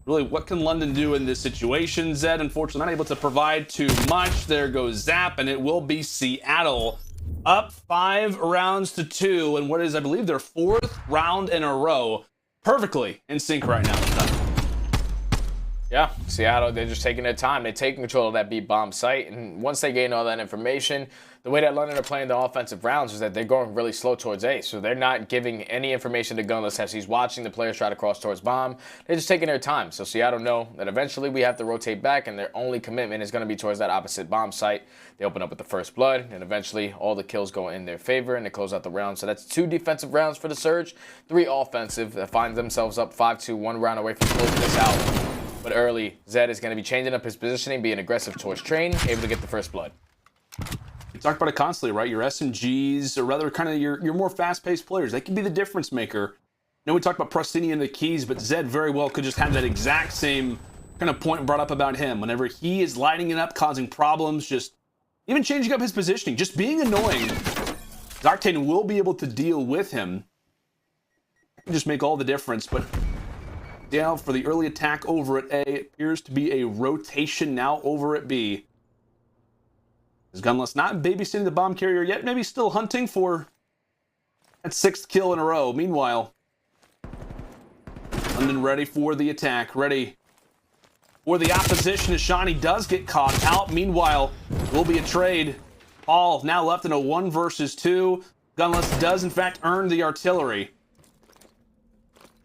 Really, what can London do in this situation? Zed, unfortunately, not able to provide too much. There goes Zap, and it will be Seattle. Up 5 rounds to 2, and what is, I believe, their 4th round in a row. Perfectly in sync right now. Yeah, Seattle, they're just taking their time. They're taking control of that B bomb site, and once they gain all that information, the way that London are playing the offensive rounds is that they're going really slow towards A, so they're not giving any information to Gunless as he's watching the players try to cross towards bomb. They're just taking their time, so Seattle know that eventually we have to rotate back, and their only commitment is going to be towards that opposite bomb site. They open up with the first blood, and eventually all the kills go in their favor, and they close out the round. So that's 2 defensive rounds for the Surge, 3 offensive that find themselves up 5-2, 1 round away from closing this out. But early, Zed is going to be changing up his positioning, being aggressive towards Train, able to get the first blood. We talk about it constantly, right? Your SMGs, or rather kind of your more fast-paced players, they can be the difference maker. Now we talked about Prestinni and the keys, but Zed very well could just have that exact same kind of point brought up about him. Whenever he is lighting it up, causing problems, just even changing up his positioning, just being annoying, Octane will be able to deal with him. Just make all the difference, but down for the early attack over at A. It appears to be a rotation now over at B. Is Gunless not babysitting the bomb carrier yet? Maybe still hunting for that 6th kill in a row. Meanwhile, London ready for the attack. Ready for the opposition as Shani does get caught out. Meanwhile, will be a trade. All now left in a 1 versus 2. Gunless does in fact earn the artillery.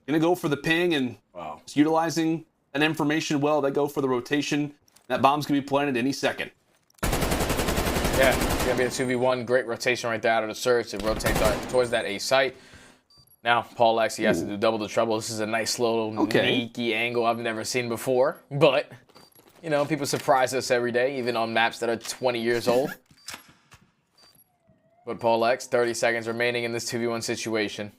Gonna go for the ping and just utilizing that information well. They go for the rotation. That bomb's gonna be planted any second. Yeah, it's gonna be a 2v1. Great rotation right there out of the search. It rotates towards that A site. Now, Paul he has to do double the trouble. This is a nice little sneaky angle I've never seen before. But, you know, people surprise us every day, even on maps that are 20 years old. But Paul X, 30 seconds remaining in this 2v1 situation.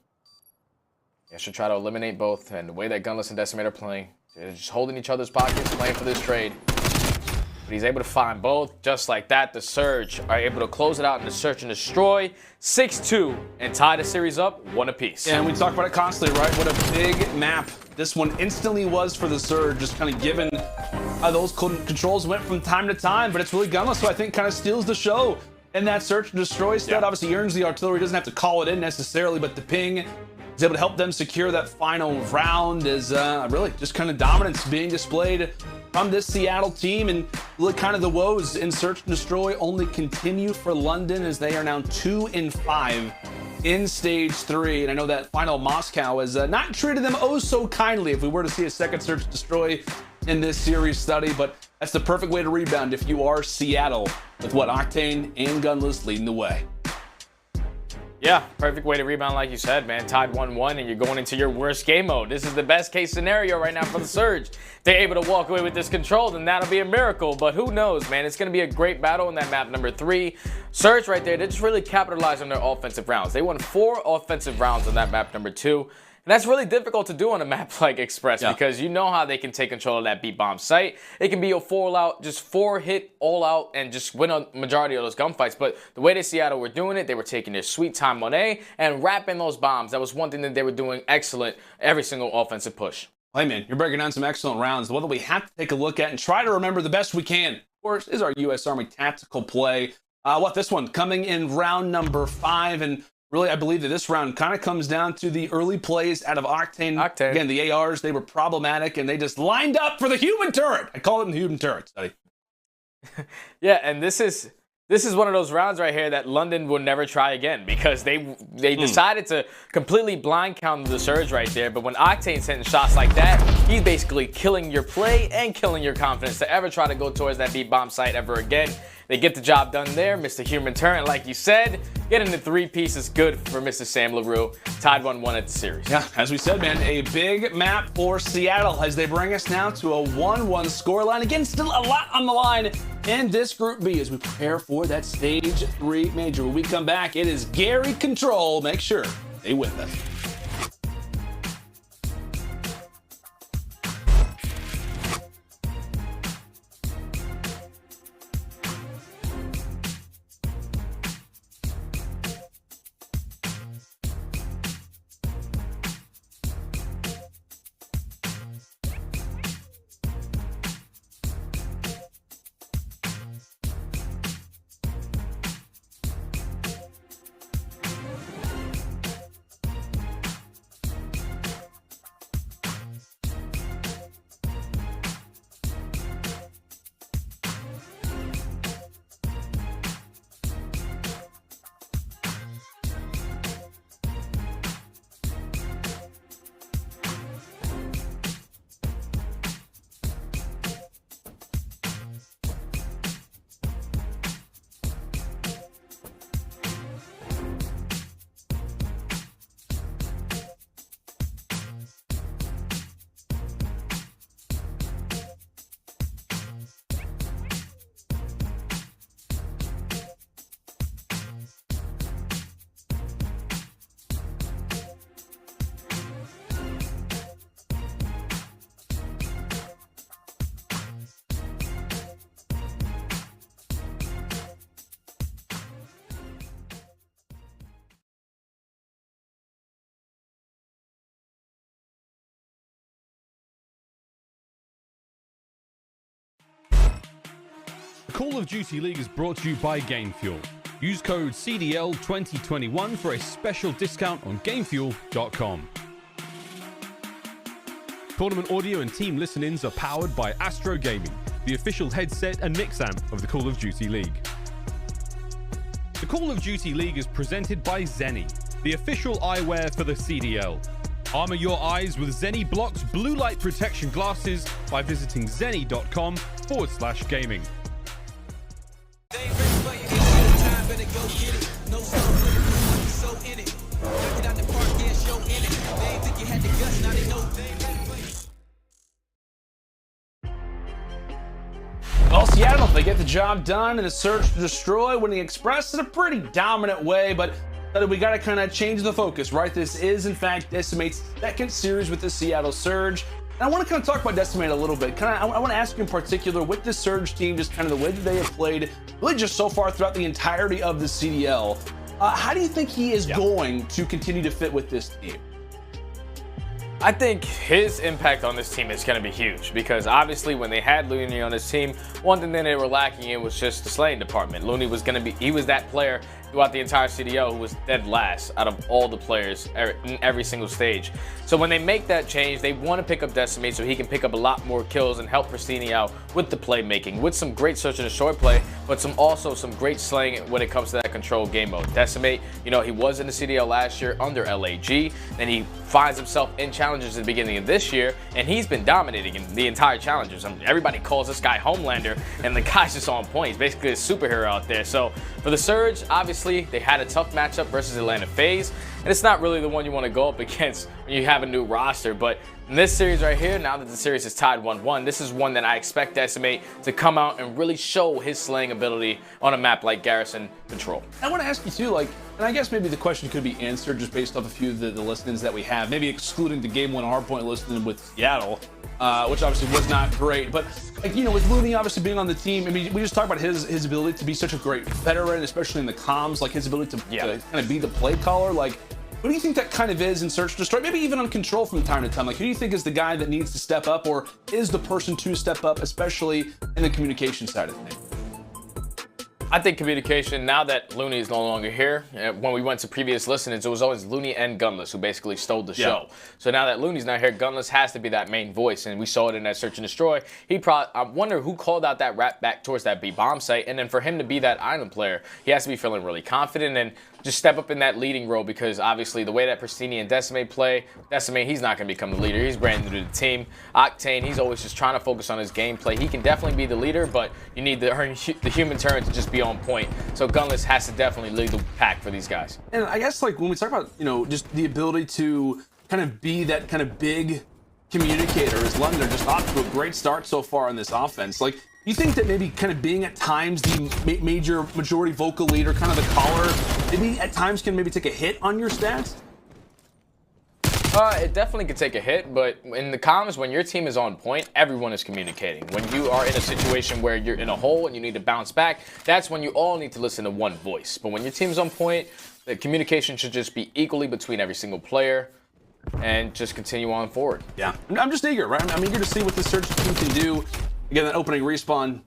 Yeah, should try to eliminate both. And the way that Gunless and Decimator are playing, they're just holding each other's pockets, playing for this trade. But he's able to find both. Just like that, the Surge are able to close it out in the Search and Destroy. 6-2 and tie the series up 1 apiece. Yeah, and we talk about it constantly, right? What a big map this one instantly was for the Surge, just kind of given how those controls went from time to time. But it's really Gunless who I think kind of steals the show in that Search and Destroy stat. Obviously, he earns the artillery, doesn't have to call it in necessarily, but the ping is able to help them secure that final round. Is really just kind of dominance being displayed from this Seattle team, and really kind of the woes in Search and Destroy only continue for London as they are now 2-5 in stage 3. And I know that final Moscow has not treated them oh so kindly if we were to see a second Search and Destroy in this series study, but that's the perfect way to rebound if you are Seattle with what Octane and Gunless leading the way. Yeah, perfect way to rebound like you said, man. Tied 1-1 and you're going into your worst game mode. This is the best case scenario right now for the Surge. They're able to walk away with this control, then that'll be a miracle. But who knows, man? It's going to be a great battle in that map number 3. Surge right there, they just really capitalized on their offensive rounds. They won 4 offensive rounds on that map number 2. And that's really difficult to do on a map like Express because you know how they can take control of that B-bomb site. It can be a 4-out, just 4-hit all-out and just win a majority of those gunfights. But the way that Seattle were doing it, they were taking their sweet time on A and wrapping those bombs. That was one thing that they were doing excellent every single offensive push. Hey man, you're breaking down some excellent rounds. The one that we have to take a look at and try to remember the best we can, of course, is our U.S. Army tactical play. This one coming in round number 5, and really, I believe that this round kind of comes down to the early plays out of Octane. Again, the ARs, they were problematic, and they just lined up for the human turret. I call it the human turret study. Yeah, and this is one of those rounds right here that London will never try again because they decided to completely blind counter the Surge right there. But when Octane's hitting shots like that, he's basically killing your play and killing your confidence to ever try to go towards that B-bomb site ever again. They get the job done there. Mr. Human Turret, like you said, getting the 3 pieces good for Mr. Sam LaRue. Tied 1-1 at the series. Yeah, as we said, man, a big map for Seattle as they bring us now to a 1-1 scoreline. Again, still a lot on the line in this Group B as we prepare for that Stage 3 major. When we come back, it is Garrison Control. Make sure stay with us. Call of Duty League is brought to you by GameFuel. Use code CDL2021 for a special discount on GameFuel.com. Tournament audio and team listen-ins are powered by Astro Gaming, the official headset and mix amp of the Call of Duty League. The Call of Duty League is presented by Zenni, the official eyewear for the CDL. Armor your eyes with Zenni Blocks blue light protection glasses by visiting zenni.com/gaming. Well, Seattle, they get the job done in a search to destroy, winning Express in a pretty dominant way, but we got to kind of change the focus, right? This is, in fact, Decimate's second series with the Seattle Surge. And I want to kind of talk about Decimate a little bit. I want to ask you in particular, with this Surge team, just kind of the way that they have played, really just so far throughout the entirety of the CDL, how do you think he is going to continue to fit with this team? I think his impact on this team is going to be huge because obviously when they had Loony on his team, one thing that they were lacking in was just the slaying department. Loony was going to be, he was that player throughout the entire CDL who was dead last out of all the players in every single stage. So when they make that change, they want to pick up Decimate so he can pick up a lot more kills and help Prestinni out with the playmaking, with some great search and destroy play, but also some great slaying when it comes to that control game mode. Decimate, you know, he was in the CDL last year under LAG, then he finds himself in challenges at the beginning of this year, and he's been dominating in the entire challengers. I mean, everybody calls this guy Homelander, and the guy's just on point. He's basically a superhero out there. So for the Surge, obviously, they had a tough matchup versus Atlanta FaZe, and it's not really the one you want to go up against when you have a new roster, but in this series right here, now that the series is tied 1-1, this is one that I expect Decimate to come out and really show his slaying ability on a map like Garrison Control. I want to ask you too, like, and I guess maybe the question could be answered just based off a few of the listings that we have, maybe excluding the Game 1 hardpoint listing with Seattle, which obviously was not great. But, like, you know, with Loony obviously being on the team, I mean, we just talked about his ability to be such a great veteran, especially in the comms, like his ability to kind of be the play caller. Like, what do you think that kind of is in Search and Destroy? Maybe even on Control from time to time. Like, who do you think is the guy that needs to step up, or is the person to step up, especially in the communication side of things? I think communication, now that Loony is no longer here, when we went to previous listenings, it was always Loony and Gunless who basically stole the show. So now that Loony's not here, Gunless has to be that main voice, and we saw it in that Search and Destroy. I wonder who called out that rap back towards that B bomb site, and then for him to be that island player, he has to be feeling really confident and just step up in that leading role, because obviously the way that Prestinni and Decimate play, Decimate, he's not going to become the leader. He's brand new to the team. Octane, he's always just trying to focus on his gameplay. He can definitely be the leader, but you need the human turn to just be on point. So Gunless has to definitely lead the pack for these guys. And I guess, like, when we talk about, you know, just the ability to kind of be that kind of big communicator, as London just off to a great start so far on this offense. Like, you think that maybe kind of being at times the majority vocal leader, kind of the caller, maybe at times can maybe take a hit on your stats? It definitely could take a hit, but in the comms, when your team is on point, everyone is communicating. When you are in a situation where you're in a hole and you need to bounce back, that's when you all need to listen to one voice. But when your team's on point, the communication should just be equally between every single player and just continue on forward. Yeah, I'm just eager, right? I'm eager to see what this Search team can do. Again, that opening respawn,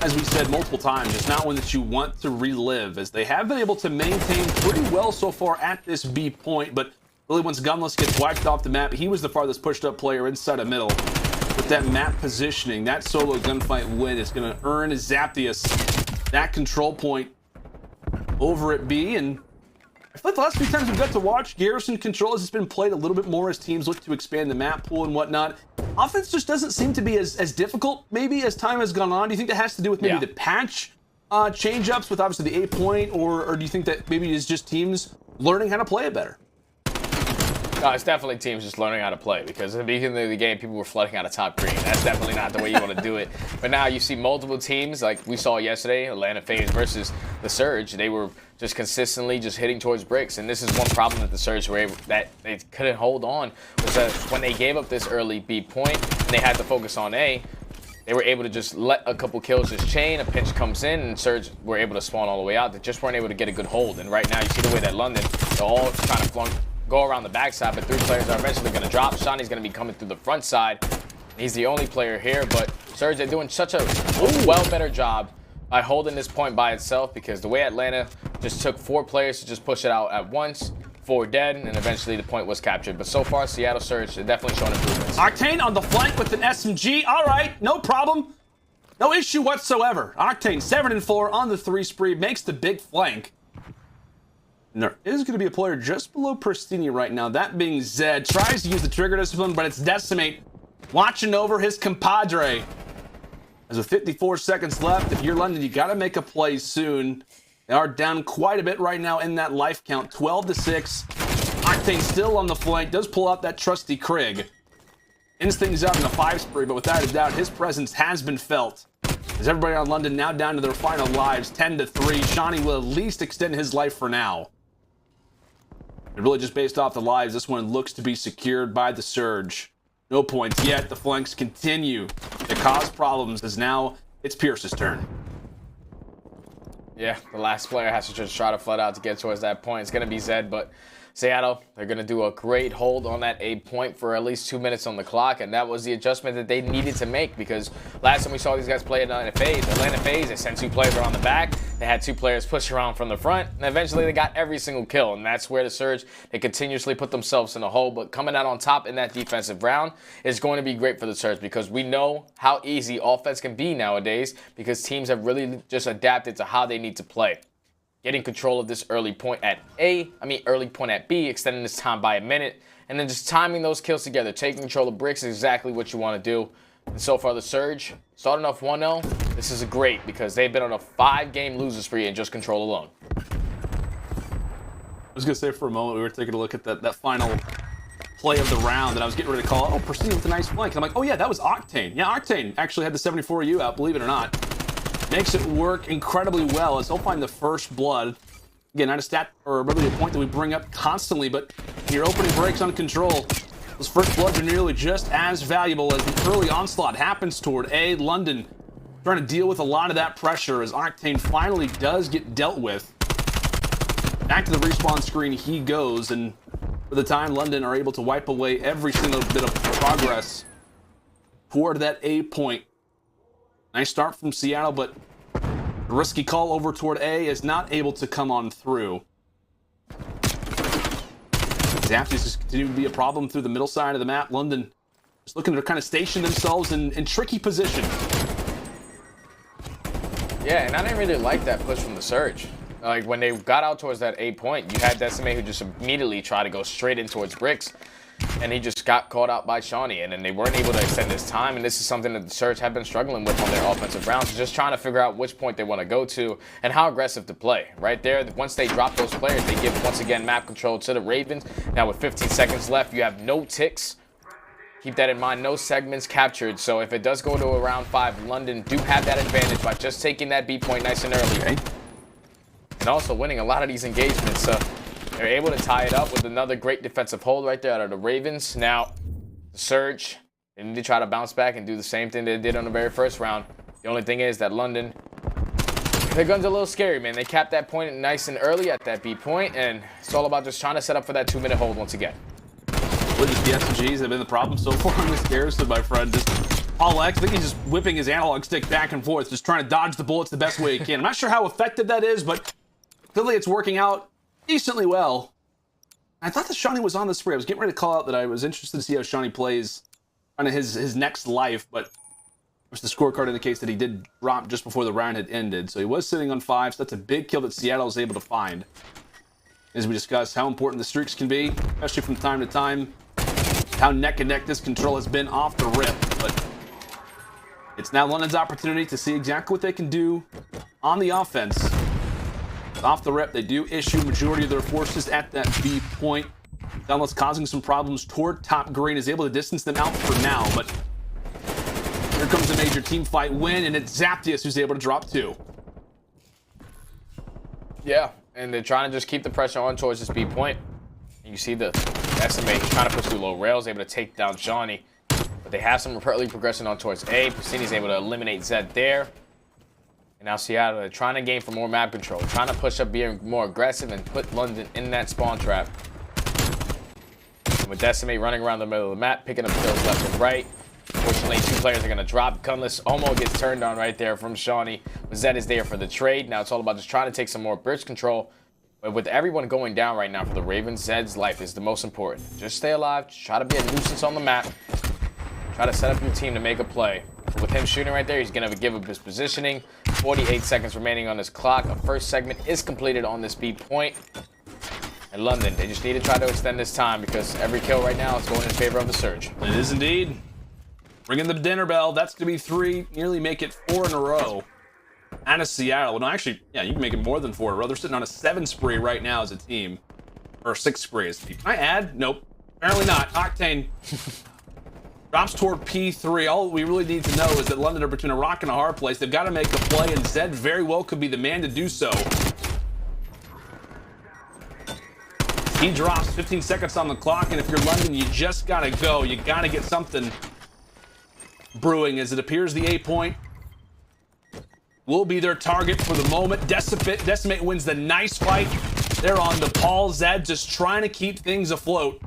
as we said multiple times, it's not one that you want to relive, as they have been able to maintain pretty well so far at this B point, but really once Gunless gets wiped off the map, he was the farthest pushed up player inside of middle. With that map positioning, that solo gunfight win is going to earn Zaptius that control point over at B, and I feel like the last few times we've got to watch Garrison Control as it's been played a little bit more as teams look to expand the map pool and whatnot. Offense just doesn't seem to be as difficult maybe as time has gone on. Do you think that has to do with maybe the patch change-ups with obviously the 8 point, or do you think that maybe it's just teams learning how to play it better? No, it's definitely teams just learning how to play, because at the beginning of the game, people were flooding out of top green. That's definitely not the way you want to do it. But now you see multiple teams, like we saw yesterday, Atlanta FaZe versus the Surge. They were just consistently just hitting towards bricks, and this is one problem that the Surge were able, that they couldn't hold on, was that when they gave up this early B point and they had to focus on A, they were able to just let a couple kills just chain, a pinch comes in, and Surge were able to spawn all the way out. They just weren't able to get a good hold. And right now, you see the way that London, they're all trying to go around the backside, but 3 players are eventually going to drop. Shawnee's going to be coming through the front side. He's the only player here, but Surge, they're doing such a well better job by holding this point by itself, because the way Atlanta just took 4 players to just push it out at once, 4 dead, and eventually the point was captured. But so far, Seattle Surge are definitely showing improvements. Octane on the flank with an SMG. All right, no problem. No issue whatsoever. Octane 7-4 on the 3 spree, makes the big flank. And there is going to be a player just below Prestinni right now, that being Zed. Tries to use the trigger discipline, but it's Decimate watching over his compadre. There's a 54 seconds left. If you're London, you got to make a play soon. They are down quite a bit right now in that life count, 12-6. Octane still on the flank, does pull out that trusty Krig. Ends things up in the 5 spree, but without a doubt, his presence has been felt. As everybody on London now down to their final lives, 10-3. Shawnee will at least extend his life for now. And really just based off the lives, this one looks to be secured by the Surge. No points yet. The flanks continue to cause problems as now it's Pierce's turn. Yeah, the last player has to just try to flood out to get towards that point. It's going to be Zed, but Seattle, they're going to do a great hold on that A point for at least 2 minutes on the clock, and that was the adjustment that they needed to make, because last time we saw these guys play Atlanta FaZe, they sent 2 players around the back, they had 2 players push around from the front, and eventually they got every single kill, and that's where the Surge, they continuously put themselves in a hole, but coming out on top in that defensive round is going to be great for the Surge, because we know how easy offense can be nowadays, because teams have really just adapted to how they need to play. Getting control of this early point at B, extending this time by a minute, and then just timing those kills together. Taking control of bricks is exactly what you want to do. And so far, the Surge, starting off 1-0, this is great because they've been on a 5-game loser spree in just control alone. I was going to say for a moment, we were taking a look at that final play of the round, and I was getting ready to call, Prestinni with a nice flank. And I'm like, oh yeah, that was Octane. Yeah, Octane actually had the 74U out, believe it or not. Makes it work incredibly well as he'll find the first blood. Again, not a stat or really a point that we bring up constantly, but your opening breaks on control, those first bloods are nearly just as valuable as the early onslaught happens toward A. London trying to deal with a lot of that pressure as Octane finally does get dealt with. Back to the respawn screen he goes, and for the time, London are able to wipe away every single bit of progress toward that A point. Nice start from Seattle, but the risky call over toward A is not able to come on through. Zapdies just continue to be a problem through the middle side of the map. London just looking to kind of station themselves in tricky position. Yeah, and I didn't really like that push from the Surge. Like, when they got out towards that A point, you had Decimate who just immediately tried to go straight in towards bricks. And he just got caught out by Shawnee, and then they weren't able to extend his time, and this is something that the Surge have been struggling with on their offensive rounds, just trying to figure out which point they want to go to and how aggressive to play. Right there, once they drop those players, they give, once again, map control to the Ravens. Now with 15 seconds left, you have no ticks. Keep that in mind, no segments captured, so if it does go to a round 5, London do have that advantage by just taking that B point nice and early. Okay. And also winning a lot of these engagements, so they're able to tie it up with another great defensive hold right there out of the Ravens. Now, the Surge, they need to try to bounce back and do the same thing they did on the very first round. The only thing is that London, their guns are a little scary, man. They capped that point nice and early at that B point, and it's all about just trying to set up for that 2-minute hold once again. Well, just the SMGs have been the problem so far on this Garrison, my friend. Just HyDra, I think he's just whipping his analog stick back and forth, just trying to dodge the bullets the best way he can. I'm not sure how effective that is, but clearly it's working out decently well. I thought that Shawnee was on the spree. I was getting ready to call out that I was interested to see how Shawnee plays kind of his next life, but the scorecard indicates that he did drop just before the round had ended. So he was sitting on 5, so that's a big kill that Seattle was able to find. As we discussed how important the streaks can be, especially from time to time, how neck and neck this control has been off the rip. But it's now London's opportunity to see exactly what they can do on the offense. Off the rep, they do issue majority of their forces at that B point. Gunless causing some problems toward top green, is able to distance them out for now, but here comes a major team fight win, and it's Zapdies who's able to drop 2. Yeah, and they're trying to just keep the pressure on towards this B point. You see the SMA trying to push through low rails, able to take down Shawnee, but they have some early progression on towards A. Prestinni's able to eliminate Zed there. And now Seattle, they're trying to gain for more map control, trying to push up, being more aggressive, and put London in that spawn trap. And with Decimate running around the middle of the map, picking up kills left and right, which Unfortunately, 2 players are going to drop. Gunless almost gets turned on right there from Shawnee. Zed is there for the trade. Now it's all about just trying to take some more bridge control. But with everyone going down right now for the Ravens, Zed's life is the most important. Just stay alive. Just try to be a nuisance on the map. Try to set up your team to make a play. With him shooting right there, he's going to give up his positioning. 48 seconds remaining on his clock. A first segment is completed on this B point. And London, they just need to try to extend this time because every kill right now is going in favor of the Surge. It is indeed. Ringing the dinner bell. That's going to be 3. Nearly make it 4 in a row. Out of Seattle. No, actually, yeah, you can make it more than 4 in a row. They're sitting on a 7 spree right now as a team. Or 6 spree as a team. Can I add? Nope. Apparently not. Octane drops toward P3. All we really need to know is that London are between a rock and a hard place. They've got to make a play, and Zed very well could be the man to do so. He drops 15 seconds on the clock, and if you're London, you just got to go. You got to get something brewing, as it appears the A point will be their target for the moment. Decimate wins the nice fight. They're on the Paul. Zed just trying to keep things afloat.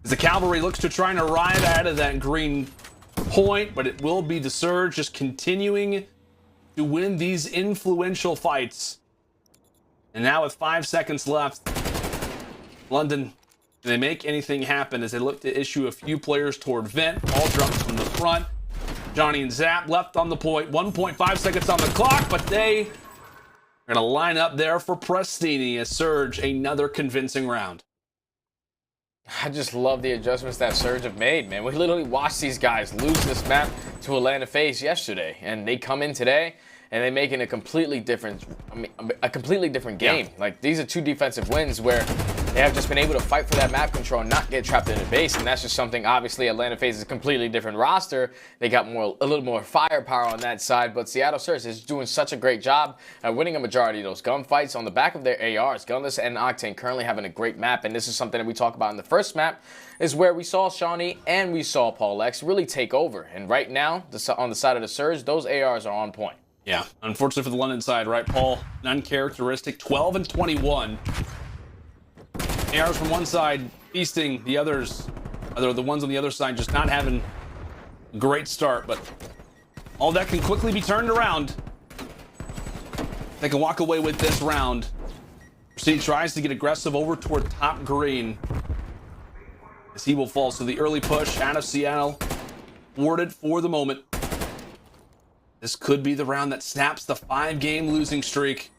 As the Cavalry looks to try and arrive out of that green point, but it will be the Surge just continuing to win these influential fights. And now with 5 seconds left, London, do they make anything happen as they look to issue a few players toward Vent? All drops from the front. Johnny and Zap left on the point. 1.5 seconds on the clock, but they are going to line up there for Prestinni as Surge, another convincing round. I just love the adjustments that Surge have made, man. We literally watched these guys lose this map to Atlanta FaZe yesterday, and they come in today and they make it a completely different, game. Yeah. Like, these are 2 defensive wins where they have just been able to fight for that map control and not get trapped in the base, and that's just something. Obviously, Atlanta FaZe is a completely different roster. They got a little more firepower on that side, but Seattle Surge is doing such a great job at winning a majority of those gunfights on the back of their ARs. Gunless and Octane currently having a great map, and this is something that we talk about in the first map, is where we saw Shawnee and we saw Paul X really take over. And right now, on the side of the Surge, those ARs are on point. Yeah, unfortunately for the London side, right, Paul? Uncharacteristic, 12 and 21. ARs from one side feasting, the others, the ones on the other side just not having a great start, but all that can quickly be turned around. They can walk away with this round. Prestinni tries to get aggressive over toward top green as he will fall. So the early push out of Seattle, thwarted for the moment. This could be the round that snaps the 5-game losing streak.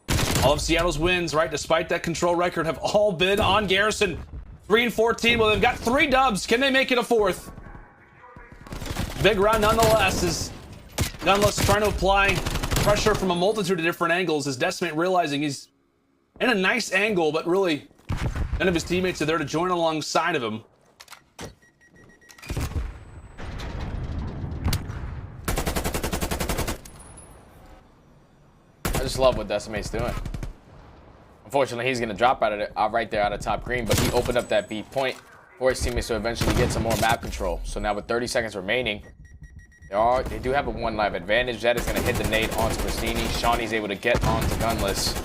All of Seattle's wins, right, despite that control record, have all been on Garrison. 3 and 14. Well, they've got 3 dubs. Can they make it a 4th? Big round nonetheless, as Gunless trying to apply pressure from a multitude of different angles, as Decimate realizing he's in a nice angle, but really none of his teammates are there to join alongside of him. I just love what Decimate's doing. Unfortunately, he's going to drop right there out of top green, but he opened up that B point for his teammates to eventually get some more map control. So now with 30 seconds remaining, they do have a 1 live advantage. That is going to hit the nade onto Prestinni. Shawnee's able to get onto Gunless.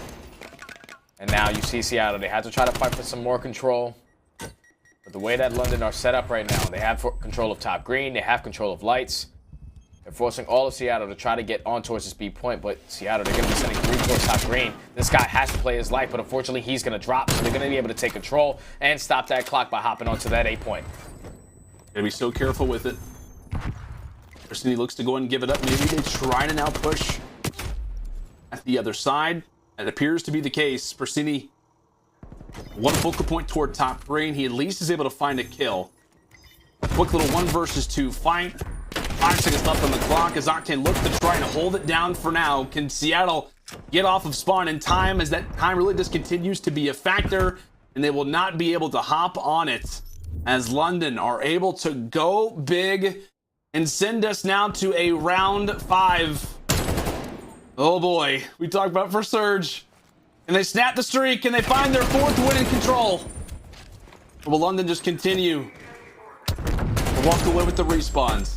And now you see Seattle. They have to try to fight for some more control. But the way that London are set up right now, they have control of top green. They have control of lights. They're forcing all of Seattle to try to get on towards this B point, but Seattle, they're going to be sending 3 towards top green. This guy has to play his life, but unfortunately, he's going to drop, so they're going to be able to take control and stop that clock by hopping onto that A point. Gotta be so careful with it. Prestinni looks to go and give it up. Maybe they try to now push at the other side. That appears to be the case. Prestinni, 1 focal point toward top green. He at least is able to find a kill. A quick little 1 versus 2 fight. 5 seconds left on the clock as Octane looks to try and hold it down for now. Can Seattle get off of spawn in time, as that time really just continues to be a factor, and they will not be able to hop on it as London are able to go big and send us now to a round 5. Oh boy, we talked about for Surge. And they snap the streak and they find their 4th win in control. Or will London just continue to walk away with the respawns?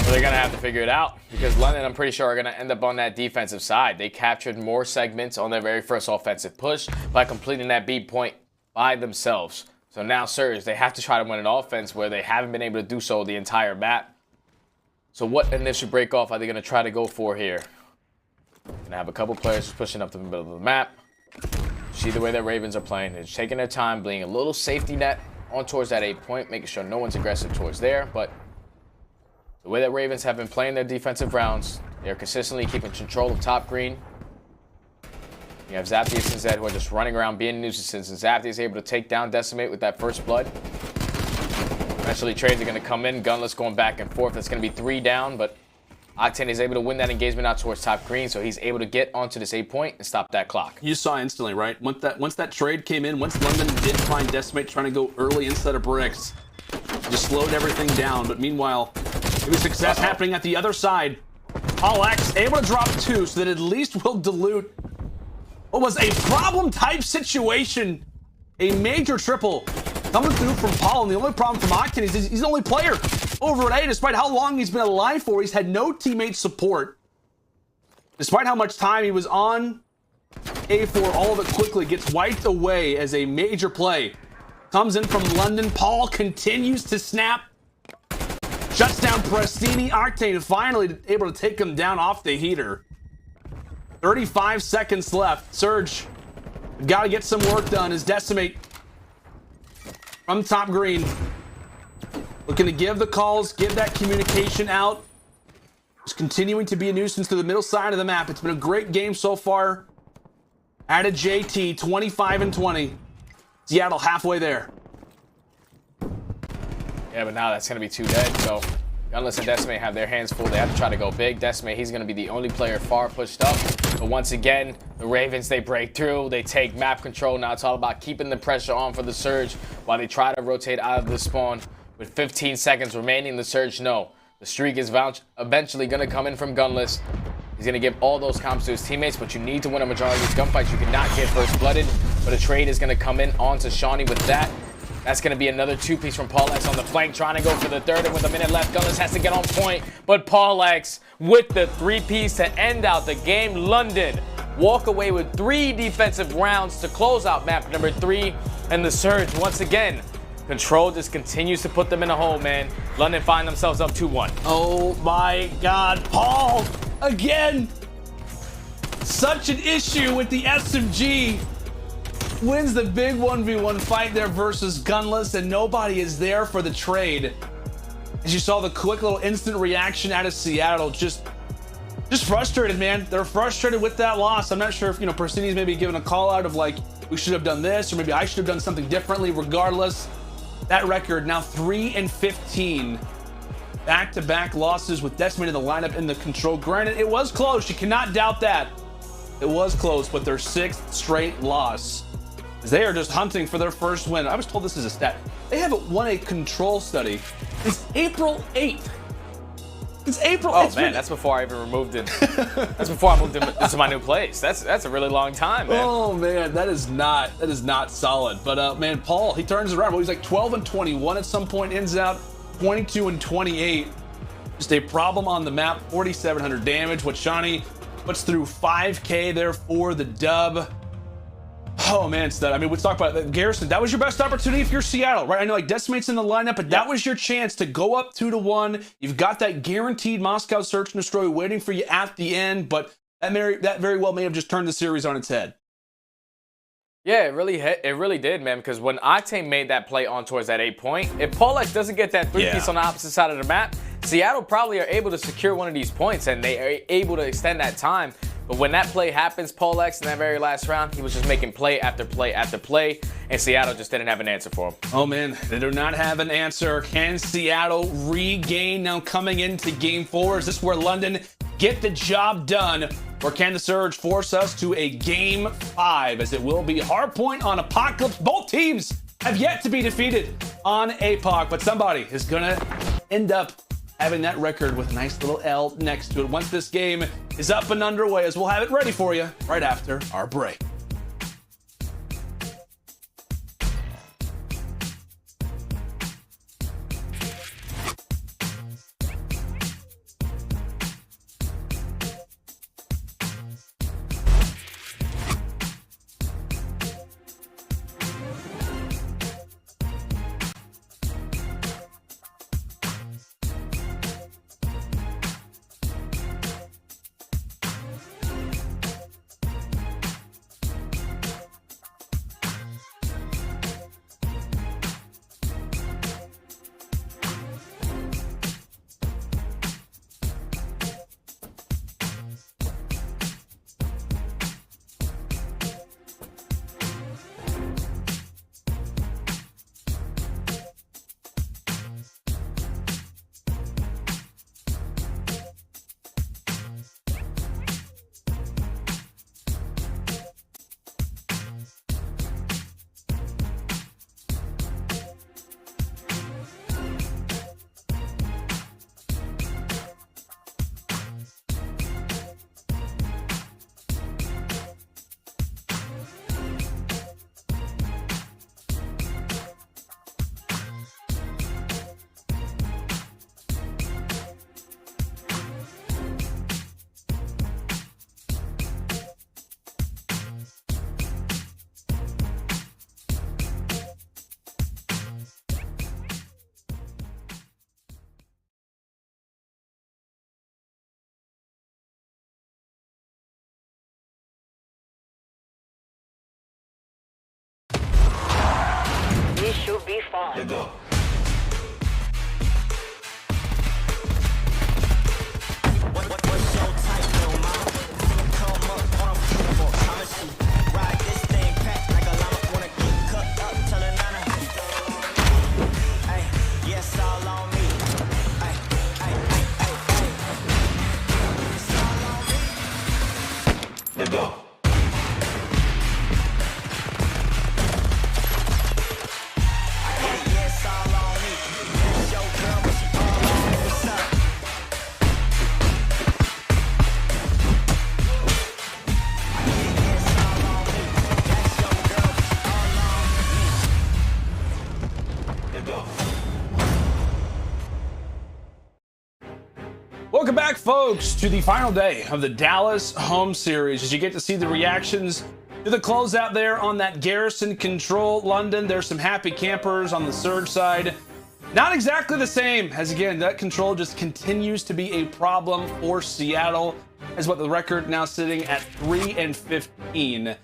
So they're going to have to figure it out, because London, I'm pretty sure, are going to end up on that defensive side. They captured more segments on their very first offensive push by completing that B point by themselves. So So now Surge, they have to try to win an offense where they haven't been able to do so the entire map. So what initial break off are they going to try to go for here? Gonna have a couple players pushing up the middle of the map. See the way that Ravens are playing. They're taking their time, being a little safety net on towards that 8 point, making sure no one's aggressive towards there. But the way that Ravens have been playing their defensive rounds, they're consistently keeping control of top green. You have Zaptius and Zed who are just running around being nuisances, and Zaptius is able to take down Decimate with that first blood. Eventually trades are going to come in. Gunless going back and forth. That's going to be 3 down, but Octane is able to win that engagement out towards top green, so he's able to get onto this 8 point and stop that clock. You saw instantly, right? Once that trade came in, once London did find Decimate trying to go early instead of bricks, just slowed everything down. But meanwhile, it was success happening at the other side. PaulX able to drop 2, so that at least will dilute what was a problem-type situation. A major triple coming through from Paul, and the only problem from Octane is he's the only player over at A, despite how long he's been alive for. He's had no teammate support. Despite how much time he was on A for, all of it quickly gets wiped away as a major play comes in from London. Paul continues to snap. Shuts down Prestinni. Octane finally able to take him down off the heater. 35 seconds left. Surge, got to get some work done as Decimate from top green. Looking to give the calls, give that communication out. Just continuing to be a nuisance to the middle side of the map. It's been a great game so far. Added JT, 25 and 20. Seattle halfway there. Yeah, but now that's going to be 2 dead, so Gunless and Decimate have their hands full. They have to try to go big. Decimate, he's going to be the only player far pushed up. But once again, the Ravens, they break through. They take map control. Now it's all about keeping the pressure on for the Surge while they try to rotate out of the spawn. With 15 seconds remaining, the Surge know the streak is eventually going to come in from Gunless. He's going to give all those comps to his teammates, but you need to win a majority of these gunfights. You cannot get first blooded, but a trade is going to come in onto Shawnee with that. That's going to be another 2-piece from PaulX on the flank, trying to go for the third, and with a minute left, Gunless has to get on point, but PaulX with the 3-piece to end out the game. London walk away with 3 defensive rounds to close out map number 3, and the Surge, once again, Control just continues to put them in a hole, man. London find themselves up 2-1. Oh my God, Paul, again! Such an issue with the SMG. Wins the big 1v1 fight there versus Gunless, and nobody is there for the trade. As you saw the quick little instant reaction out of Seattle, just frustrated, man. They're frustrated with that loss. I'm not sure if, Prestinni's maybe giving a call out of like, we should have done this, or maybe I should have done something differently. Regardless, that record now 3-15. Back-to-back losses with Decimate in the lineup in the control. Granted, it was close. You cannot doubt that. It was close, but their 6th straight loss. They are just hunting for their first win. I was told this is a stat. They haven't won a control study since April 8th. It's April. Oh man, that's before I even removed it. That's before I moved into my new place. That's a really long time, man. Oh man, that is not solid. But man, Paul, he turns it around. Well, he's like 12 and 21 at some point, ends out 22 and 28. Just a problem on the map. 4,700 damage. What Shawnee puts through 5K there for the dub. Oh man, stud. I mean, let's talk about that. Garrison, that was your best opportunity if you're Seattle, right? I know like Decimate's in the lineup, but that was your chance to go up 2-1. You've got that guaranteed Moscow search and destroy waiting for you at the end, but that very well may have just turned the series on its head. Yeah, it really did, man, because when Octane made that play on towards that 8 point, if PaulX doesn't get that 3-piece on the opposite side of the map, Seattle probably are able to secure one of these points, and they are able to extend that time. But when that play happens, PaulX in that very last round, he was just making play after play after play, and Seattle just didn't have an answer for him. Oh man, they do not have an answer. Can Seattle regain now coming into game 4? Is this where London get the job done? Or can the Surge force us to a game 5, as it will be hardpoint on Apocalypse? Both teams have yet to be defeated on APOC, but somebody is gonna end up having that record with a nice little L next to it once this game is up and underway, as we'll have it ready for you right after our break. Welcome back, folks, to the final day of the Dallas home series. As you get to see the reactions to the closeout there on that Garrison Control London. There's some happy campers on the Surge side. Not exactly the same, as again, that control just continues to be a problem for Seattle, as what the record now sitting at 3-15.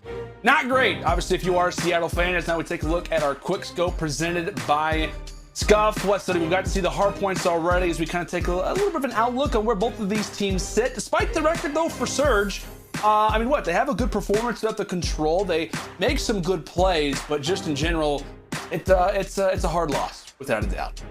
Not great, obviously, if you are a Seattle fan. As now we take a look at our quick scope presented by Scump. We've got to see the hard points already as we kind of take a little bit of an outlook on where both of these teams sit. Despite the record, though, for Surge, I mean, they have a good performance at the control. They make some good plays, but just in general, it's a hard loss, without a doubt.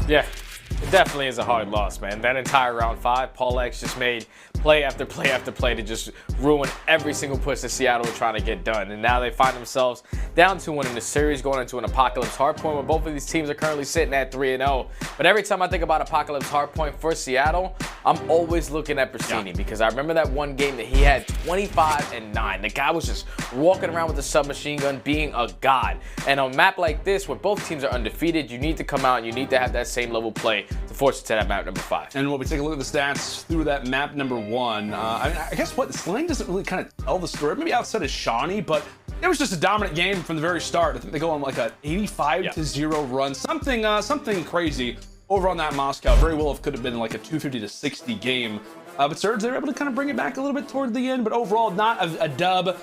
Yeah, it definitely is a hard loss, man. That entire round 5, Paul X just made play after play after play to just ruin every single push that Seattle were trying to get done. And now they find themselves down 2-1 in the series, going into an Apocalypse hardpoint where both of these teams are currently sitting at 3-0. But every time I think about Apocalypse hardpoint for Seattle, I'm always looking at Prestinni, because I remember that one game that he had 25 and 9. The guy was just walking around with a submachine gun, being a god. And on a map like this, where both teams are undefeated, you need to come out and you need to have that same level play to force it to that map number 5. And when we take a look at the stats through that map number 1, I guess the slang doesn't really kind of tell the story, maybe outside of Shawnee, but it was just a dominant game from the very start. I think they go on like a 85-0 run, something crazy over on that Moscow. Very well could have been like a 250-60 game. But Surge, they were able to kind of bring it back a little bit toward the end, but overall not a dub.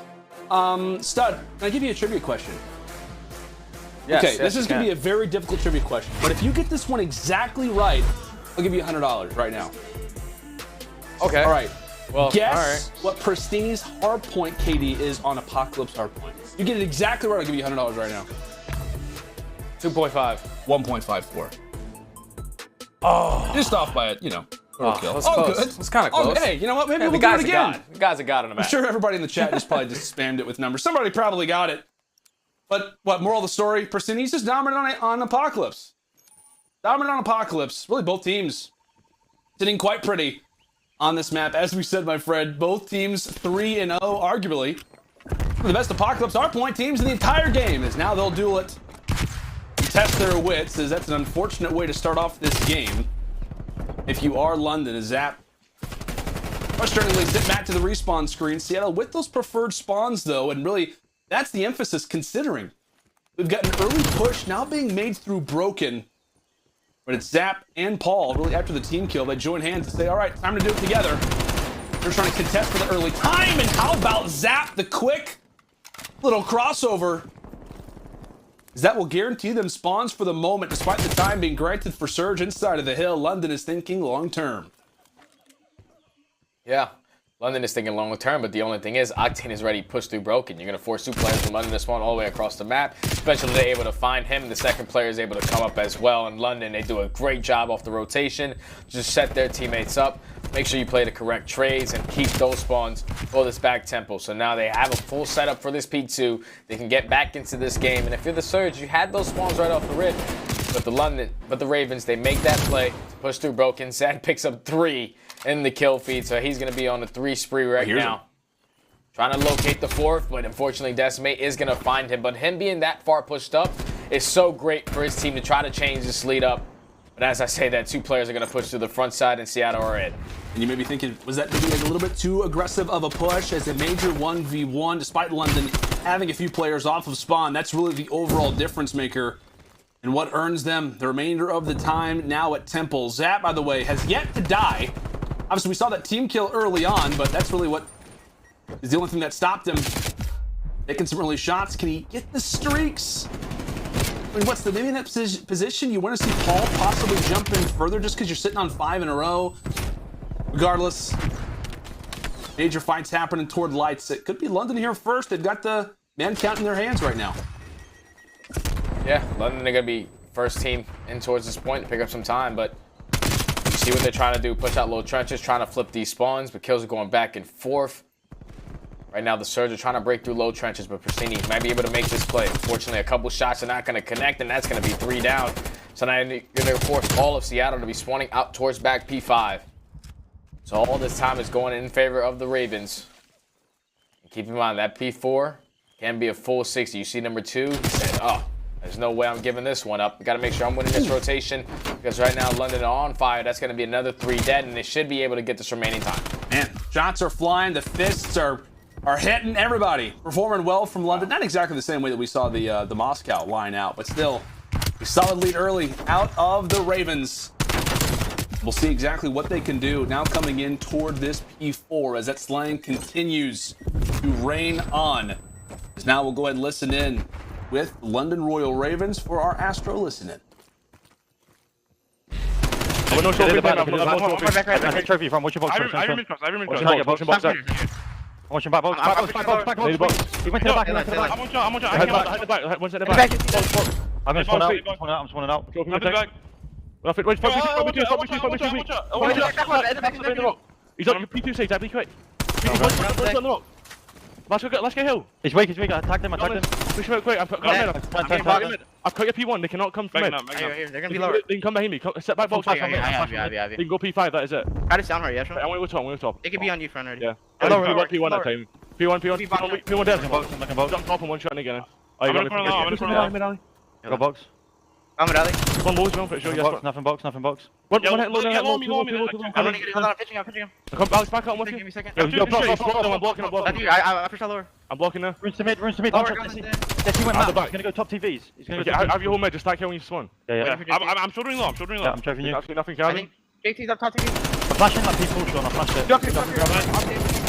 Stud, can I give you a trivia question? Yes, okay, yes, this is going to be a very difficult trivia question, but if you get this one exactly right, I'll give you $100 right now. Okay. All right. Well, guess what Prestinni's hardpoint KD is on Apocalypse hardpoint. You get it exactly right, I'll give you $100 right now. 2.5. 1.54. Oh. Just off by it, That's all close. It's kind of close. Hey, you know what? Maybe Yeah, we'll do it again. The guy's a god on the map. I'm sure everybody in the chat just probably just spammed it with numbers. Somebody probably got it. But what, moral of the story? Prestinni's just dominant on Apocalypse. Dominant on Apocalypse. Really, both teams sitting quite pretty on this map. As we said, my friend, both teams 3-0, arguably the best Apocalypse hardpoint teams in the entire game. As now they'll duel it, test their wits, as that's an unfortunate way to start off this game. If you are London, a Zap frustratingly zip back to the respawn screen. Seattle with those preferred spawns, though, and really that's the emphasis, considering we've got an early push now being made through Broken. But it's Zap and Paul, really after the team kill, they join hands and say, all right, time to do it together. They're trying to contest for the early time, and how about Zap, the quick little crossover? That will guarantee them spawns for the moment, despite the time being granted for Surge inside of the hill. London is thinking long term. Yeah. London is thinking long term, but the only thing is, Octane is ready to push through Broken. You're going to force 2 players from London to spawn all the way across the map, especially if they're able to find him, and the second player is able to come up as well. In London, they do a great job off the rotation, just set their teammates up, make sure you play the correct trades, and keep those spawns for this back tempo. So now they have a full setup for this P2. They can get back into this game, and if you're the Surge, you had those spawns right off the rip. But the Ravens, they make that play to push through Broken. Zad picks up 3 in the kill feed, so he's going to be on the 3 spree right now. Trying to locate the 4th, but unfortunately Decimate is going to find him. But him being that far pushed up is so great for his team to try to change this lead up. But as I say that, 2 players are going to push to the front side, and Seattle are in. And you may be thinking, was that maybe like a little bit too aggressive of a push as a major 1v1, despite London having a few players off of spawn? That's really the overall difference maker and what earns them the remainder of the time now at Temple. Zap, by the way, has yet to die. Obviously, we saw that team kill early on, but that's really what is the only thing that stopped him. Taking some early shots. Can he get the streaks? I mean, what's the, maybe in that position, you want to see Paul possibly jump in further just because you're sitting on 5 in a row. Regardless, major fights happening toward lights. It could be London here first. They've got the man count in their hands right now. Yeah, London, they're going to be first team in towards this point to pick up some time, but you see what they're trying to do. Push out low trenches, trying to flip these spawns, but kills are going back and forth. Right now, the Surge are trying to break through low trenches, but Prestinni might be able to make this play. Unfortunately, a couple shots are not going to connect, and that's going to be 3 down. So now you're going to force all of Seattle to be spawning out towards back P5. So all this time is going in favor of the Ravens. And keep in mind, that P4 can be a full 60. You see number 2, he said, oh, There's no way I'm giving this one up. Got to make sure I'm winning this rotation because right now London are on fire. That's going to be another 3 dead, and they should be able to get this remaining time. Man, shots are flying. The fists are hitting. Everybody performing well from London. Not exactly the same way that we saw the Moscow line out, but still a solid lead early out of the Ravens. We'll see exactly what they can do now coming in toward this P4 as that slang continues to rain on. As now we'll go ahead and listen in with London Royal Ravens for our Astro listen in. Trophy from, what's your box? Watch him back, box. He went to the back, I'm on back. One's at the back. I'm spawning out. He's on your P2 stage, I'll be quick. Let's go hill. He's weak, I tagged him. Push him out quick, I've got your P1, they cannot come from mid. They're gonna be lower. They can come behind me, set back box. They can go P5, that is it. Got it down right, yeah. I want to top. It could be on you front already. Yeah. P1 that time. P1 there. Jump top and one shot again. I'm gonna Go box. I'm with aBeZy. One low's I'm pretty sure. Yes, nothing box. One hit low. I'm running it. I'm pitching him. Come Alex back out. Give me a second. I'm blocking. I pushed all over. I'm blocking now. Runs to mid. Lower, He went out the back. He's gonna go top TVs. He's gonna go. Have your whole mid. Just stack here when you spawn. Yeah. I'm shouldering low. I'm trophying you. Absolutely nothing, I Calvin. think JT's up top TV. I'm flashing that people, Sean. I flashed it.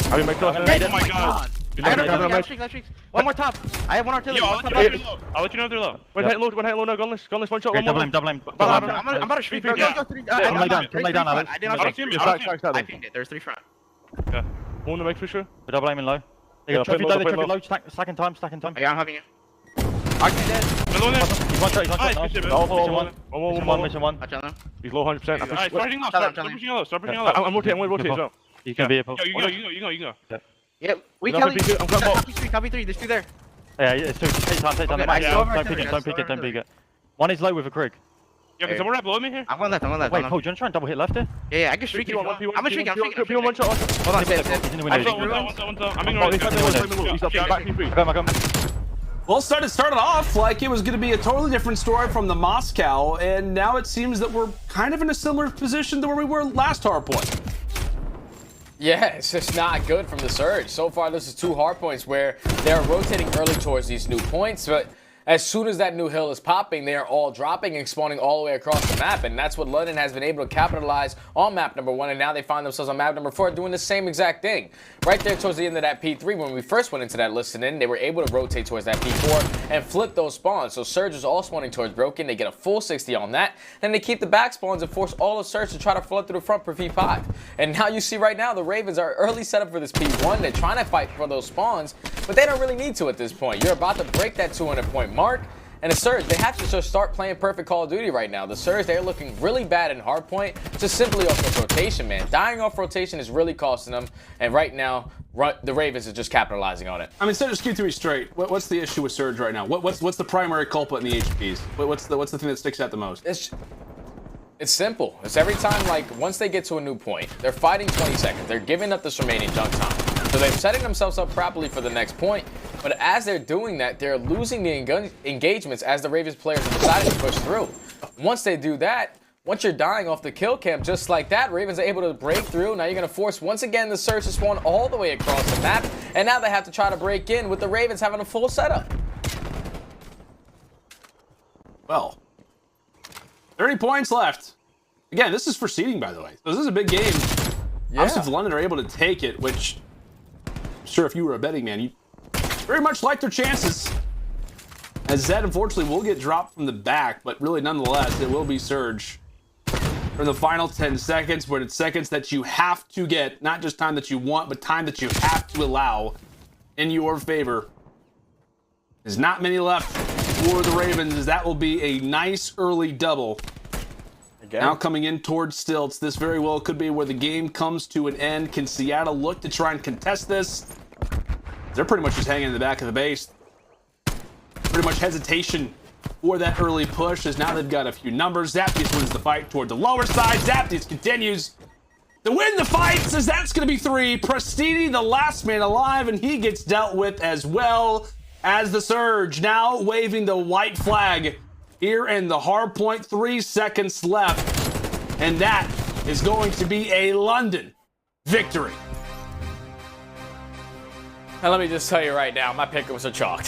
Have you made close? Oh my god. I got streaks. One more top. I have one artillery. I'll let you know if they're low. One hit low now, Gunless, one shot, one more. Double him. I'm about to streak. Go, 3. Lay down, Alex. I pinged it. There's 3 front. Yeah. One to make for sure. We're double aiming low. They got trophy low, stacking time. Yeah, I'm having you. Octane dead. He's one shot. Mission one. He's low 100%. Start pushing low. I'm rotating as well. You can be a post. You go. Yeah, we can copy 3. There's 2 there. Yeah, it's 2. Take time. Don't peek it. One is low with a Krig. Yeah, can someone below me here? I'm going left. Wait, Paul, do you want to try and double hit left here? Yeah, I can streak it. I'm gonna streak. P1 one shot. Hold on, He's in the window. I'm ignoring. He's up back P3. I come. Well, started off like it was going to be a totally different story from the Moscow, and now it seems that we're kind of in a similar position to where we were last hardpoint. Yeah, it's just not good from the Surge. So far, this is 2 hardpoints where they're rotating early towards these new points, but as soon as that new hill is popping, they are all dropping and spawning all the way across the map, and that's what London has been able to capitalize on map number 1, and now they find themselves on map number 4 doing the same exact thing. Right there towards the end of that P3, when we first went into that listen-in, they were able to rotate towards that P4 and flip those spawns. So Surge is all spawning towards Broken. They get a full 60 on that. Then they keep the back spawns and force all of Surge to try to flood through the front for P5. And now you see right now the Ravens are early set up for this P1. They're trying to fight for those spawns, but they don't really need to at this point. You're about to break that 200-point mark. And the Surge, they have to just start playing perfect Call of Duty right now. The Surge, they're looking really bad in hardpoint, just simply off of rotation, man. Dying off rotation is really costing them. And right now, the Ravens are just capitalizing on it. I mean, instead of just keep 3 straight, what's the issue with Surge right now? What's the primary culprit in the HPs? What's the thing that sticks out the most? It's simple. It's every time, like, once they get to a new point, they're fighting 20 seconds. They're giving up this remaining junk time. So they're setting themselves up properly for the next point. But as they're doing that, they're losing the engagements as the Ravens players are deciding to push through. Once they do that, once you're dying off the kill cam just like that, Ravens are able to break through. Now you're going to force, once again, the Surge to spawn all the way across the map. And now they have to try to break in with the Ravens having a full setup. Well, 30 points left. Again, this is for seeding, by the way. So this is a big game. Yeah. Obviously, if London are able to take it, which I'm sure if you were a betting man, you very much like their chances. As Zed, unfortunately, will get dropped from the back, but really, nonetheless, it will be Surge for the final 10 seconds, but it's seconds that you have to get, not just time that you want, but time that you have to allow in your favor. There's not many left for the Ravens, as that will be a nice early double. Again. Now coming in towards Stilts, this very well could be where the game comes to an end. Can Seattle look to try and contest this? They're pretty much just hanging in the back of the base. Pretty much hesitation for that early push, as now they've got a few numbers. Zaptius wins the fight toward the lower side. Zaptius continues to win the fight, says that's going to be 3. Prestinni, the last man alive, and he gets dealt with as well. as the Surge now waving the white flag here in the hard point. 3 seconds left, and that is going to be a London victory. And let me just tell you right now, my pick was a chalk.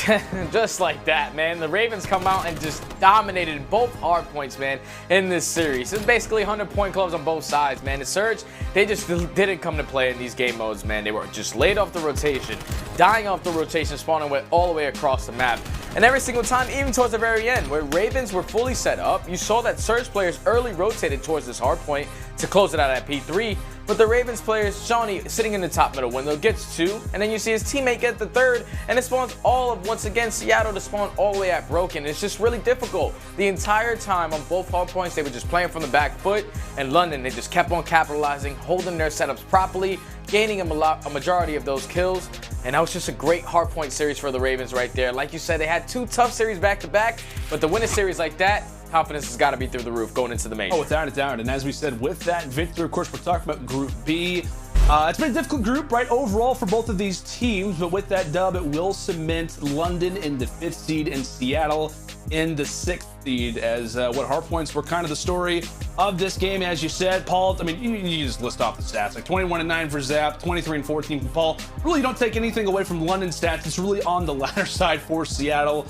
Just like that, man. The Ravens come out and just dominated both hard points, man, in this series. It's basically 100-point clubs on both sides, man. The Surge, they just didn't come to play in these game modes, man. They were just laid off the rotation, dying off the rotation, spawning all the way across the map. And every single time, even towards the very end, where Ravens were fully set up, you saw that Surge players early rotated towards this hard point to close it out at P3. But the Ravens players, Shawnee sitting in the top middle window, gets 2, and then you see his teammate get the 3rd, and it spawns all of, once again, Seattle to spawn all the way at Broken. It's just really difficult. The entire time on both hard points, they were just playing from the back foot, and London, they just kept on capitalizing, holding their setups properly, gaining a majority of those kills, and that was just a great hardpoint series for the Ravens right there. Like you said, they had 2 tough series back-to-back, but to win a series like that, confidence has got to be through the roof going into the major. Oh, without a doubt. And as we said, with that victory, of course, we're talking about Group B. It's been a difficult group, right, overall for both of these teams, but with that dub, it will cement London in the 5th seed and Seattle in the 6th seed, as what hardpoints were kind of the story of this game, as you said, Paul. I mean, you just list off the stats, like 21-9 for Zap, 23-14 for Paul. Really don't take anything away from London's stats. It's really on the latter side for Seattle.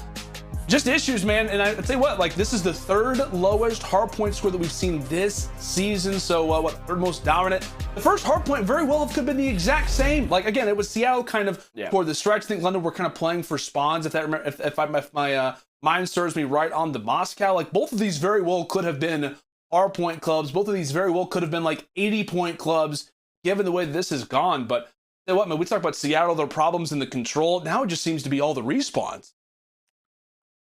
Just issues, man. And I tell you what, like, this is the 3rd lowest hardpoint score that we've seen this season. So what, 3rd most dominant? The first hardpoint very well could have been the exact same. Like, again, it was Seattle kind of for the stretch. I think London were kind of playing for spawns, if my mind serves me right, on the Moscow. Like, both of these very well could have been hardpoint clubs. Both of these very well could have been like 80-point clubs, given the way this has gone. But you know what, man, we talk about Seattle, their problems in the control. Now it just seems to be all the respawns.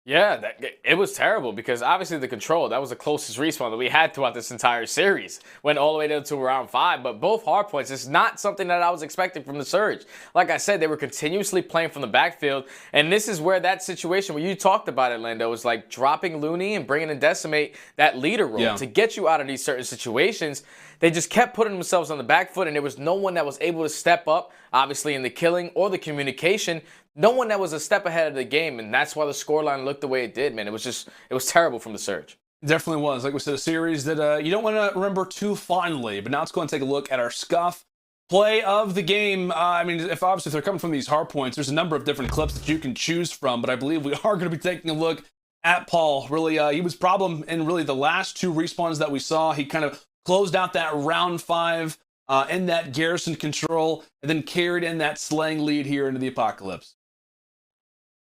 Yeah, it was terrible because obviously the control, that was the closest respawn that we had throughout this entire series. Went all the way down to round 5, but both hardpoints is not something that I was expecting from the Surge. Like I said, they were continuously playing from the backfield, and this is where that situation where you talked about it, Lando, was like dropping Loony and bringing in Decimate, that leader role to get you out of these certain situations. They just kept putting themselves on the back foot, and there was no one that was able to step up, obviously in the killing or the communication. No one that was a step ahead of the game, and that's why the scoreline looked the way it did, man. It was terrible from the Surge. Definitely was. Like we said, a series that you don't want to remember too fondly. But now let's go and take a look at our Scuff play of the game. I mean, if they're coming from these hard points, there's a number of different clips that you can choose from. But I believe we are going to be taking a look at Paul. Really, he was problem in really the last 2 respawns that we saw. He kind of closed out that round 5 in that Garrison Control, and then carried in that slaying lead here into the Apocalypse.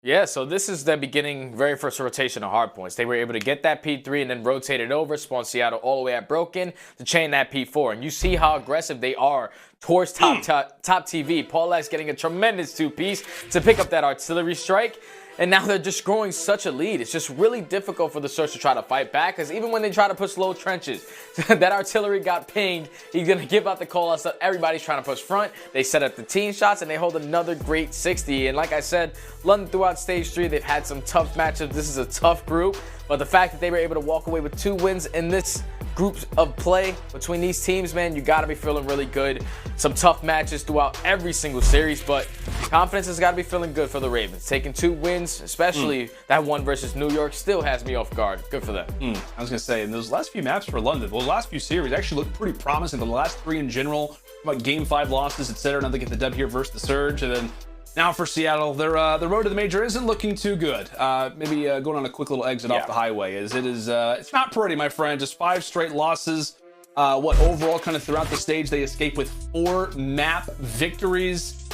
Yeah, so this is the beginning, very first rotation of hardpoints. They were able to get that P3 and then rotate it over, spawn Seattle all the way at Broken to chain that P4. And you see how aggressive they are towards top TV. Paul X getting a tremendous 2-piece to pick up that artillery strike. And now they're just growing such a lead. It's just really difficult for the Surge to try to fight back, because even when they try to push low trenches, that artillery got pinged. He's going to give out the call out, so everybody's trying to push front. They set up the team shots, and they hold another great 60. And like I said, London throughout stage 3, they've had some tough matchups. This is a tough group, but the fact that they were able to walk away with 2 wins in this groups of play between these teams, man, you got to be feeling really good. Some tough matches throughout every single series, but confidence has got to be feeling good for the Ravens. Taking 2 wins, especially that one versus New York, still has me off guard. Good for them. I was going to say, in those last few maps for London, those last few series actually looked pretty promising. The last 3 in general, about game 5 losses, etc. Now they get the dub here versus the Surge, and then now for Seattle, the road to the major isn't looking too good. Maybe going on a quick little exit off the highway, as it is. It's not pretty, my friend. Just 5 straight losses. Overall, kind of throughout the stage, they escape with 4 map victories.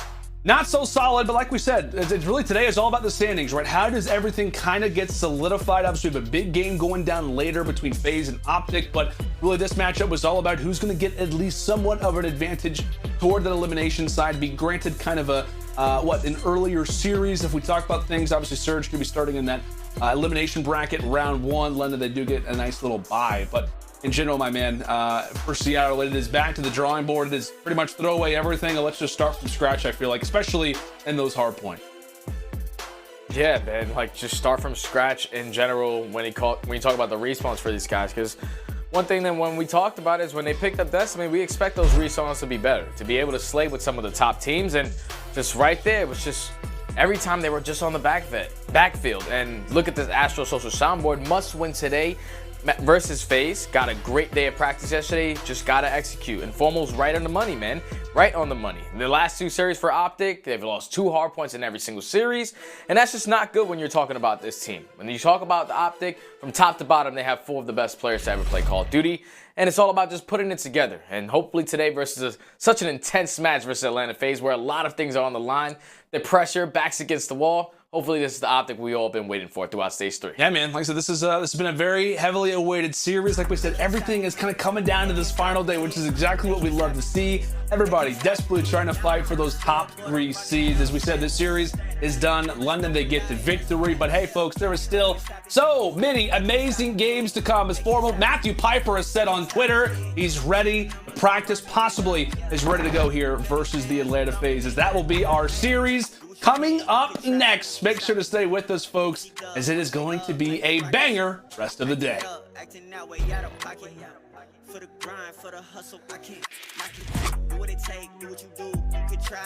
Not so solid, but like we said, it's really today is all about the standings, right? How does everything kind of get solidified? Obviously, we have a big game going down later between FaZe and OpTic, but really this matchup was all about who's going to get at least somewhat of an advantage toward the elimination side, be granted kind of a, an earlier series. If we talk about things, obviously Surge could be starting in that elimination bracket round 1. London, they do get a nice little bye, but in general, my man, for Seattle, it is back to the drawing board. It is pretty much throw away everything and let's just start from scratch, I feel like, especially in those hard points. Yeah, man, like just start from scratch in general when you talk about the respawns for these guys, because one thing that when we talked about is when they picked up Destiny, we expect those respawns to be better, to be able to slay with some of the top teams, and just right there, it was just every time they were just on the backfield. And look at this Astro Social soundboard. Must win today versus FaZe. Got a great day of practice yesterday. Just got to execute. And Formal's right on the money, man. Right on the money. The last 2 series for OpTic, they've lost 2 hard points in every single series. And that's just not good when you're talking about this team. When you talk about the OpTic, from top to bottom, they have 4 of the best players to ever play Call of Duty. And it's all about just putting it together. And hopefully today versus such an intense match versus Atlanta FaZe, where a lot of things are on the line. The pressure, backs against the wall. Hopefully this is the OpTic we all been waiting for throughout stage 3. Yeah, man. Like I said, this has been a very heavily awaited series. Like we said, everything is kind of coming down to this final day, which is exactly what we love to see. Everybody desperately trying to fight for those top 3 seeds. As we said, this series is done. London, they get the victory. But hey, folks, there is still so many amazing games to come. As Formal, Matthew Piper has said on Twitter, he's ready to practice, possibly is ready to go here versus the Atlanta FaZe. As that will be our series coming up next. Make sure to stay with us, folks, as it is going to be a banger rest of the day. For the grind, for the hustle, I can't do what it take, do what you do, you could try,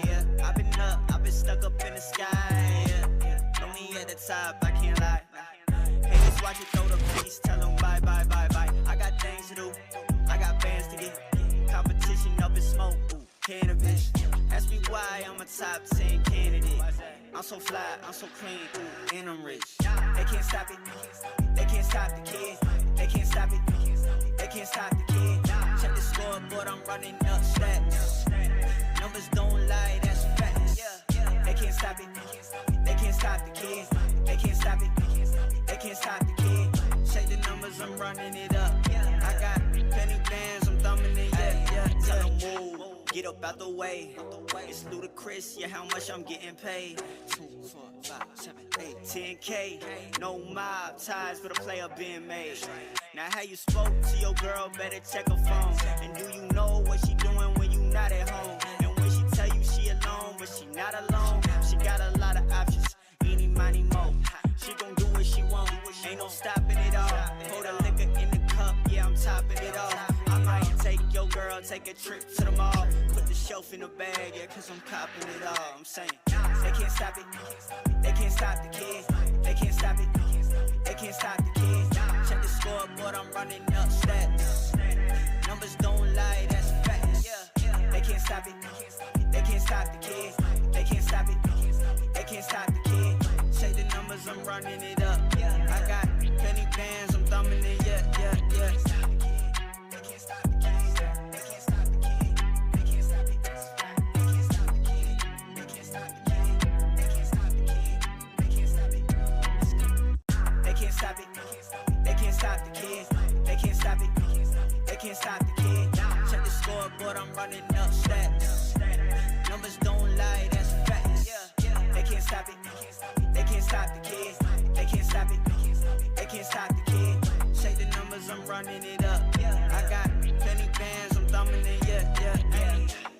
yeah. I've been up, I've been stuck up in the sky, yeah. Know me at the top, I can't lie. Hey, just watch it throw the piece, tell them bye, bye, bye, bye. I got things to do, I got bands to get, competition up in smoke, ooh, cannabis. Ask me why I'm a top 10 candidate. I'm so fly, I'm so clean, ooh, and I'm rich. They can't stop it, they can't stop the kid, they can't stop it. They can't stop the kid. Check the scoreboard, I'm running up stats. Numbers don't lie, that's facts. They can't stop it. They can't stop the kid. They can't stop it. They can't stop the kid. Check the numbers, I'm running it up. I got penny bands, I'm thumbing it. Tell them move, get up out the way. It's ludicrous, yeah, how much I'm getting paid. 2, 4, 5, 7, 8, 10K. No mob ties, but a player being made. Now how you spoke to your girl, better check her phone. And do you know what she doing when you not at home? And when she tell you she alone, but she not alone. She got a lot of options, eeny, miny, mo. She gon' do what she want, ain't no stopping it all. Pour the liquor in the cup, yeah, I'm topping it off. I might take your girl, take a trip to the mall. Put the shelf in the bag, yeah, cause I'm copping it all. I'm saying, they can't stop it, they can't stop the kid. They can't stop it, they can't stop the kid. Check the scoreboard, I'm running up stats. Numbers don't lie, that's facts. They can't stop it, they can't stop the kid. They can't stop it, they can't stop the kid. Check the numbers, I'm running it up. I got penny bands, I'm thumbing it, yeah. They can't stop the kid, they can't stop the kid. They can't stop it, they can't stop the kid. They can't stop the kid, they can't stop the kid. They can't stop it, they can't stop it. They can't stop the kid. They can't stop it. They can't stop the kid. Check the scoreboard, I'm running up stats. Numbers don't lie, that's facts. They can't stop it. They can't stop the kid. They can't stop it. They can't stop the kid. Check the numbers, I'm running it up. I got penny bands, I'm thumbing it, yeah.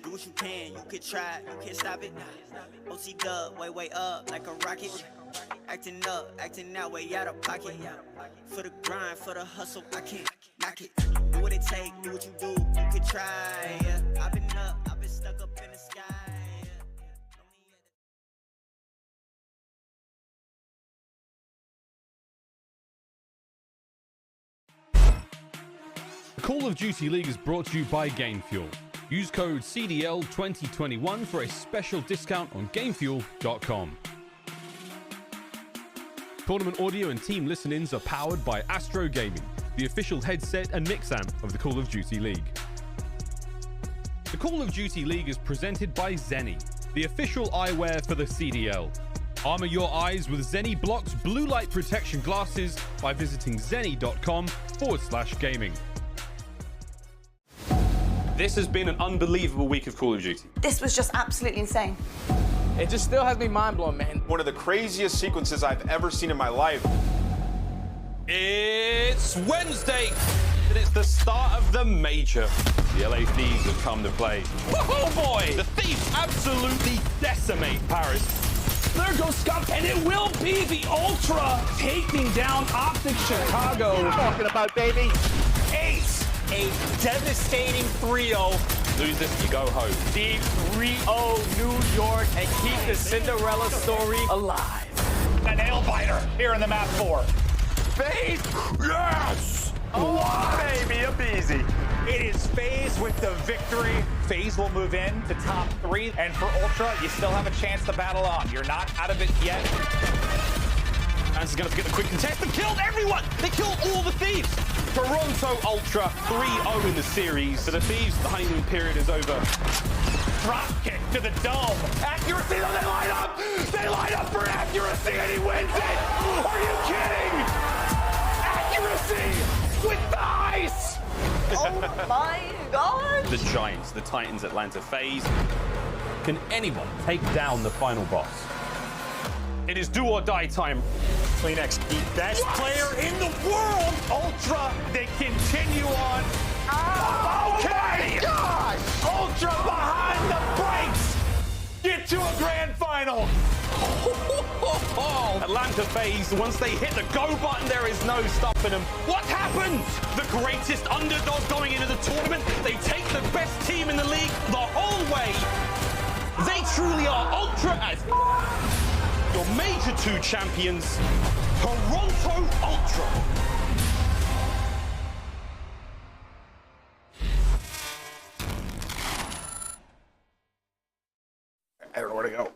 Do what you can, you could try, you can't stop it. OC dub, way up like a rocket. Acting up, acting out, way out of pocket. For the grind, for the hustle, I can't knock it. Do what it take, do what you do, you could try. Yeah. I've been up, I've been stuck up in the sky. The Call of Duty League is brought to you by GameFuel. Use code CDL2021 for a special discount on GameFuel.com. Tournament audio and team listen-ins are powered by Astro Gaming, the official headset and mix amp of the Call of Duty League. The Call of Duty League is presented by Zenny, the official eyewear for the CDL. Armor your eyes with Zenny Blocks blue light protection glasses by visiting zenny.com/gaming. This has been an unbelievable week of Call of Duty. This was just absolutely insane. It just still has me mind blown, man. One of the craziest sequences I've ever seen in my life. It's Wednesday, and it's the start of the major. The LA Thieves have come to play. Oh boy! The Thieves absolutely decimate Paris. There goes Scump, and it will be the Ultra taking down OpTic Chicago. What are you talking about, baby? Ace, a devastating 3-0 Lose this, you go home. Thieves 3-0 New York and keep the Cinderella story alive. A nail biter here in the map 4. FaZe? Yes! Oh, baby, aBeZy. It is FaZe with the victory. FaZe will move in to top 3. And for Ultra, you still have a chance to battle on. You're not out of it yet. Fans are going to get the quick contest. They killed everyone! They killed all the Thieves! Toronto Ultra 3-0 in the series. For the Thieves, the honeymoon period is over. Drop kick to the dome. Accuracy, though, they line up! They line up for accuracy, and he wins it! Are you kidding? Accuracy with the ice! Oh my god! The Giants, the Titans, Atlanta FaZe. Can anyone take down the final boss? It is do or die time. Kleenex, the best player in the world. Ultra, they continue on. Okay! God! Ultra behind the brakes! Get to a grand final! Atlanta FaZe, once they hit the go button, there is no stopping them. What happened? The greatest underdog going into the tournament. They take the best team in the league the whole way. They truly are Ultra as your Major 2 champions, Toronto Ultra. I don't know where to go.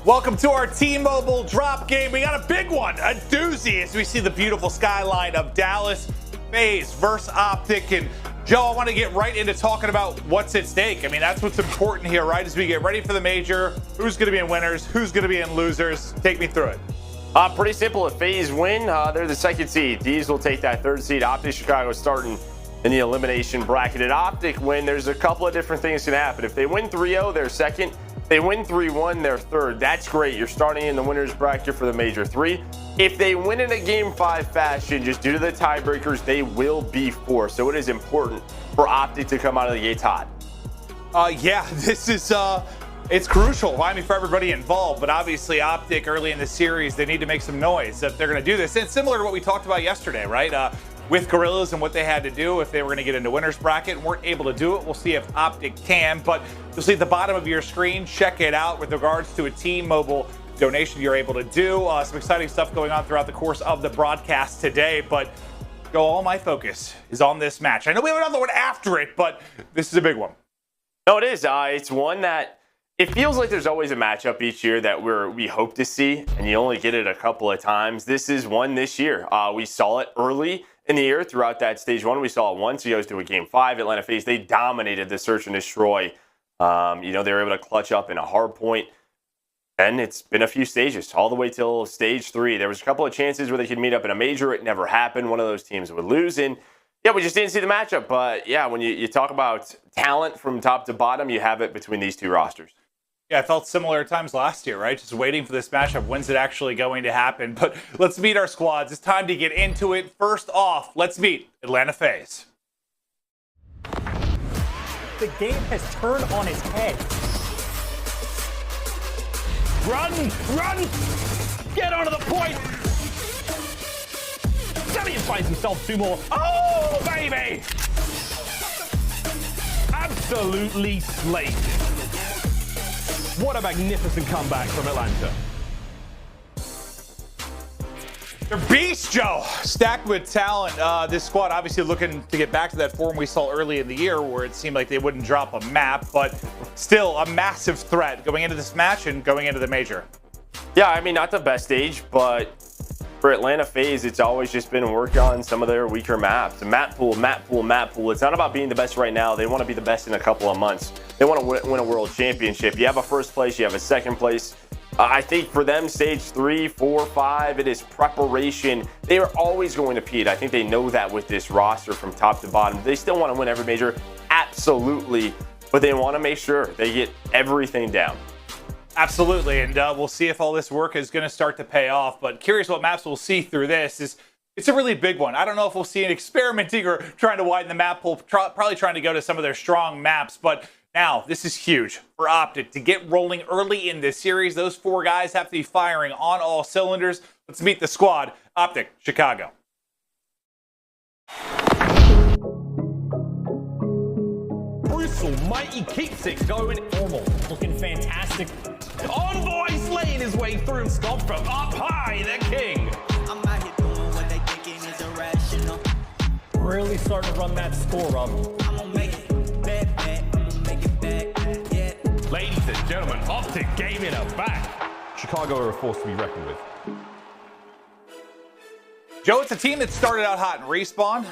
Welcome to our T-Mobile drop game. We got a big one, a doozy, as we see the beautiful skyline of Dallas. FaZe versus OpTic. And Joe, I want to get right into talking about what's at stake. I mean, that's what's important here, right? As we get ready for the major, who's going to be in winners, who's going to be in losers. Take me through it. Pretty simple. If FaZe win, they're the 2nd seed. Thieves will take that 3rd seed. OpTic Chicago starting in the elimination bracket. At OpTic win, there's a couple of different things can happen. If they win 3-0, they're 2nd. They win 3-1, they're 3rd. That's great. You're starting in the winners bracket for the Major 3. If they win in a Game 5 fashion, just due to the tiebreakers, they will be 4th. So it is important for OpTic to come out of the gates hot. Yeah, this is it's crucial. I mean, for everybody involved, but obviously OpTic early in the series, they need to make some noise if they're going to do this. And it's similar to what we talked about yesterday, right? With Guerrillas and what they had to do if they were going to get into winners bracket and weren't able to do it. We'll see if OpTic can, but you'll see at the bottom of your screen, check it out with regards to a T-Mobile donation you're able to do. Some exciting stuff going on throughout the course of the broadcast today, but all my focus is on this match. I know we have another one after it, but this is a big one. No, it is. It's one that it feels like there's always a matchup each year that we hope to see, and you only get it a couple of times. This is one this year. We saw it early in the year throughout that stage 1. We saw it once. It goes to a Game 5. Atlanta FaZe, they dominated the search and destroy. They were able to clutch up in a hard point. And it's been a few stages, all the way till stage 3. There was a couple of chances where they could meet up in a major. It never happened. One of those teams would lose. And yeah, we just didn't see the matchup. But yeah, when you talk about talent from top to bottom, you have it between these two rosters. Yeah, I felt similar at times last year, right? Just waiting for this matchup. When's it actually going to happen? But let's meet our squads. It's time to get into it. First off, let's meet Atlanta FaZe. The game has turned on its head. Run! Run! Get onto the point! Cellium finds himself 2 more. Oh, baby! Absolutely slayed. What a magnificent comeback from Atlanta. They're beast, Joe. Stacked with talent. This squad obviously looking to get back to that form we saw early in the year where it seemed like they wouldn't drop a map, but still a massive threat going into this match and going into the major. Yeah, I mean, not the best stage, but for Atlanta FaZe, it's always just been work on some of their weaker maps. The map pool, map pool, map pool. It's not about being the best right now. They want to be the best in a couple of months. They want to win a world championship. You have a 1st place, you have a 2nd place. I think for them, stage 3, 4, 5, it is preparation. They are always going to compete. I think they know that with this roster from top to bottom. They still want to win every major, absolutely, but they want to make sure they get everything down. Absolutely, and we'll see if all this work is going to start to pay off, but curious what maps we'll see through this. It's a really big one. I don't know if we'll see an experimenting or trying to widen the map pool, probably trying to go to some of their strong maps, but now, this is huge for OpTic to get rolling early in this series. Those 4 guys have to be firing on all cylinders. Let's meet the squad, OpTic Chicago. this almighty keeps it going normal. Looking fantastic. Envoy slaying his way through. Scump from up high, the king. I'm out here doing what they thinking is irrational. Really starting to run that score up. I'm gonna make it back. I'm gonna make it back. Yeah. Ladies and gentlemen, OpTic Gaming are back. Chicago are a force to be reckoned with. Joe, it's a team that started out hot in Respawn,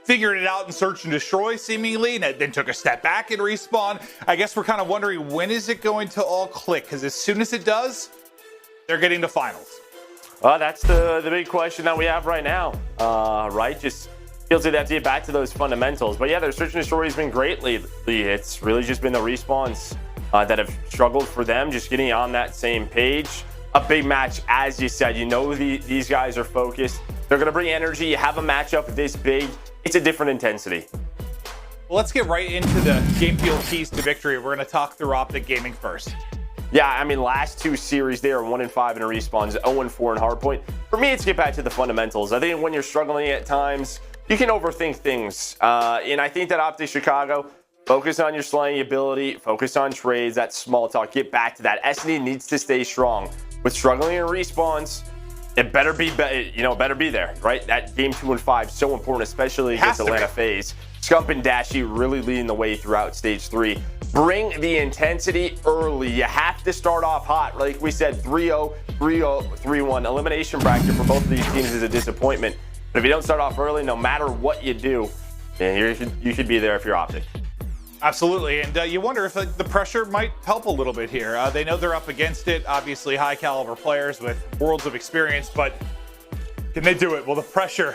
figured it out in Search and Destroy seemingly, and then took a step back in Respawn. I guess we're kind of wondering, when is it going to all click? Because as soon as it does, they're getting to finals. That's the big question that we have right now, right? Just feels like they have to get back to those fundamentals. But yeah, their Search and Destroy has been great lately. It's really just been the Respawns that have struggled for them, just getting on that same page. A big match, as you said, you know these guys are focused. They're going to bring energy. You have a matchup this big. It's a different intensity. Well, let's get right into the game field keys to victory. We're going to talk through OpTic Gaming first. Yeah, I mean, last two series, they are 1-5 in Respawns, 0-4 in Hardpoint. For me, it's get back to the fundamentals. I think when you're struggling at times, you can overthink things. And I think that OpTic Chicago, focus on your slaying ability, focus on trades, that small talk, get back to that. S&D needs to stay strong. With struggling in Respawns, it better be there, right? That game 2-5 so important, especially against Atlanta FaZe. Scump and Dashy really leading the way throughout stage 3. Bring the intensity early. You have to start off hot. Like we said, 3-0, 3-0, 3-1. Elimination bracket for both of these teams is a disappointment. But if you don't start off early, no matter what you do, you should be there if you're OpTic. Absolutely, and you wonder if the pressure might help a little bit here. They know they're up against it, obviously high caliber players with worlds of experience, but can they do it? Will the pressure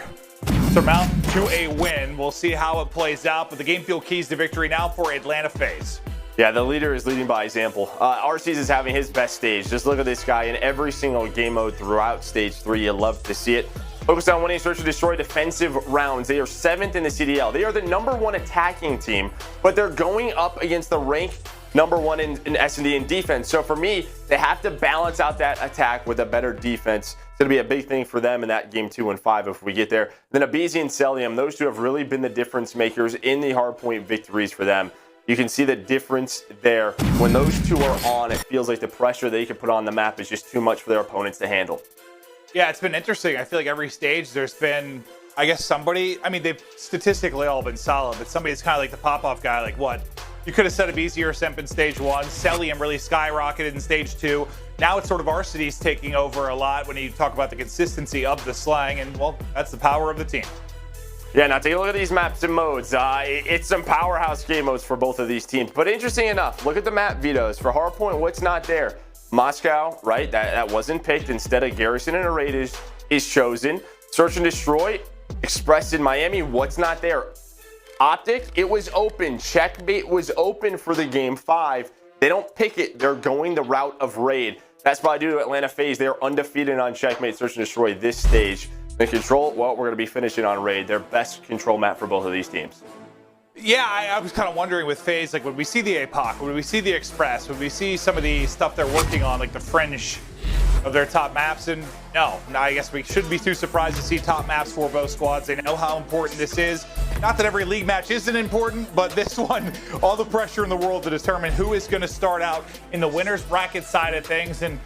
surmount to a win? We'll see how it plays out, but the game field keys to victory now for Atlanta FaZe. Yeah, the leader is leading by example. Arcitys is having his best stage. Just look at this guy in every single game mode throughout stage 3. You love to see it. Focused on winning Search and Destroy defensive rounds. They are 7th in the CDL. They are the #1 attacking team, but they're going up against the ranked #1 in S&D in defense. So for me, they have to balance out that attack with a better defense. It's going to be a big thing for them in that game 2-5 if we get there. Then aBeZy and Cellium, those two have really been the difference makers in the hardpoint victories for them. You can see the difference there. When those two are on, it feels like the pressure they can put on the map is just too much for their opponents to handle. Yeah, it's been interesting. I feel like every stage there's been, I guess, somebody, I mean, they've statistically all been solid, but somebody's kind of like the pop-off guy. Like what? You could have said aBeZy or Simp in stage 1. Cellium really skyrocketed in stage 2. Now it's sort of Arcitys taking over a lot when you talk about the consistency of the slang, and well, that's the power of the team. Yeah, now take a look at these maps and modes. It's some powerhouse game modes for both of these teams. But interesting enough, look at the map vetoes. For Hardpoint, what's not there? Moscow, right? That wasn't picked. Instead of Garrison and Arcitys is chosen. Search and Destroy, expressed in Miami. What's not there? OpTic, it was open. Checkmate was open for the game 5. They don't pick it. They're going the route of raid. That's why I do to Atlanta FaZe. They're undefeated on Checkmate, Search and Destroy this stage. And Control, well, we're going to be finishing on raid. Their best control map for both of these teams. Yeah, I was kind of wondering with FaZe, like, would we see the APOC? Would we see the Express? Would we see some of the stuff they're working on, like the fringe of their top maps? And no, I guess we shouldn't be too surprised to see top maps for both squads. They know how important this is. Not that every league match isn't important, but this one, all the pressure in the world to determine who is going to start out in the winner's bracket side of things. And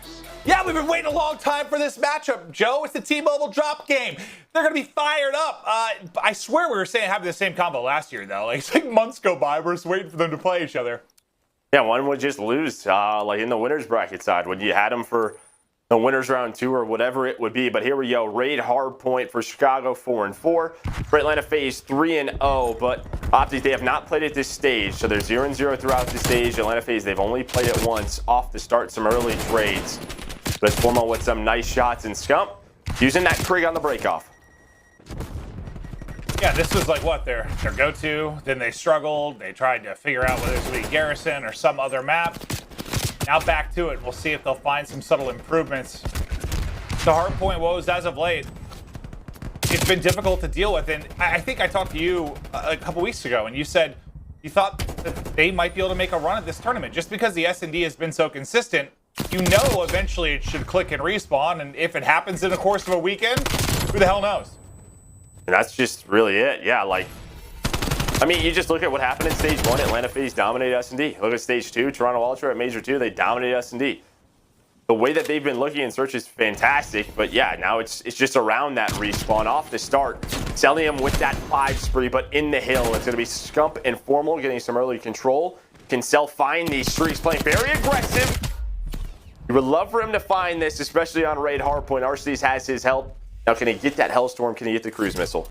yeah, we've been waiting a long time for this matchup, Joe. It's the T-Mobile drop game. They're going to be fired up. I swear we were saying having the same combo last year, though. Like, it's like months go by. We're just waiting for them to play each other. Yeah, one would just lose, like in the winner's bracket side, when you had them for the winners round 2 or whatever it would be. But here we go. Raid Hardpoint for Chicago 4-4. For Atlanta FaZe 3-0. But OpTic, they have not played at this stage. So they're 0-0 throughout the stage. Atlanta FaZe, they've only played it once off to start some early trades. Let's form out with some nice shots and Scump using that Krig on the breakoff. Yeah, this was like what, their go-to. Then they struggled. They tried to figure out whether it was going to be Garrison or some other map. Now back to it. We'll see if they'll find some subtle improvements. The hardpoint woes as of late, it's been difficult to deal with. And I think I talked to you a couple weeks ago, and you said you thought that they might be able to make a run at this tournament. Just because the S&D has been so consistent, you know eventually it should click and respawn. And if it happens in the course of a weekend, who the hell knows? And that's just really it. Yeah, like I mean, you just look at what happened in Stage 1. Atlanta FaZe dominated S&D. Look at Stage 2. Toronto Ultra at Major 2. They dominated S&D. The way that they've been looking in Search is fantastic. But yeah, now it's just around that respawn off the start. Cellium with that 5 spree, but in the hill. It's going to be Scump and Formal getting some early control. Can Cell find these streaks, playing very aggressive. You would love for him to find this, especially on raid hardpoint. Arcitys has his help. Now, can he get that Hellstorm? Can he get the cruise missile?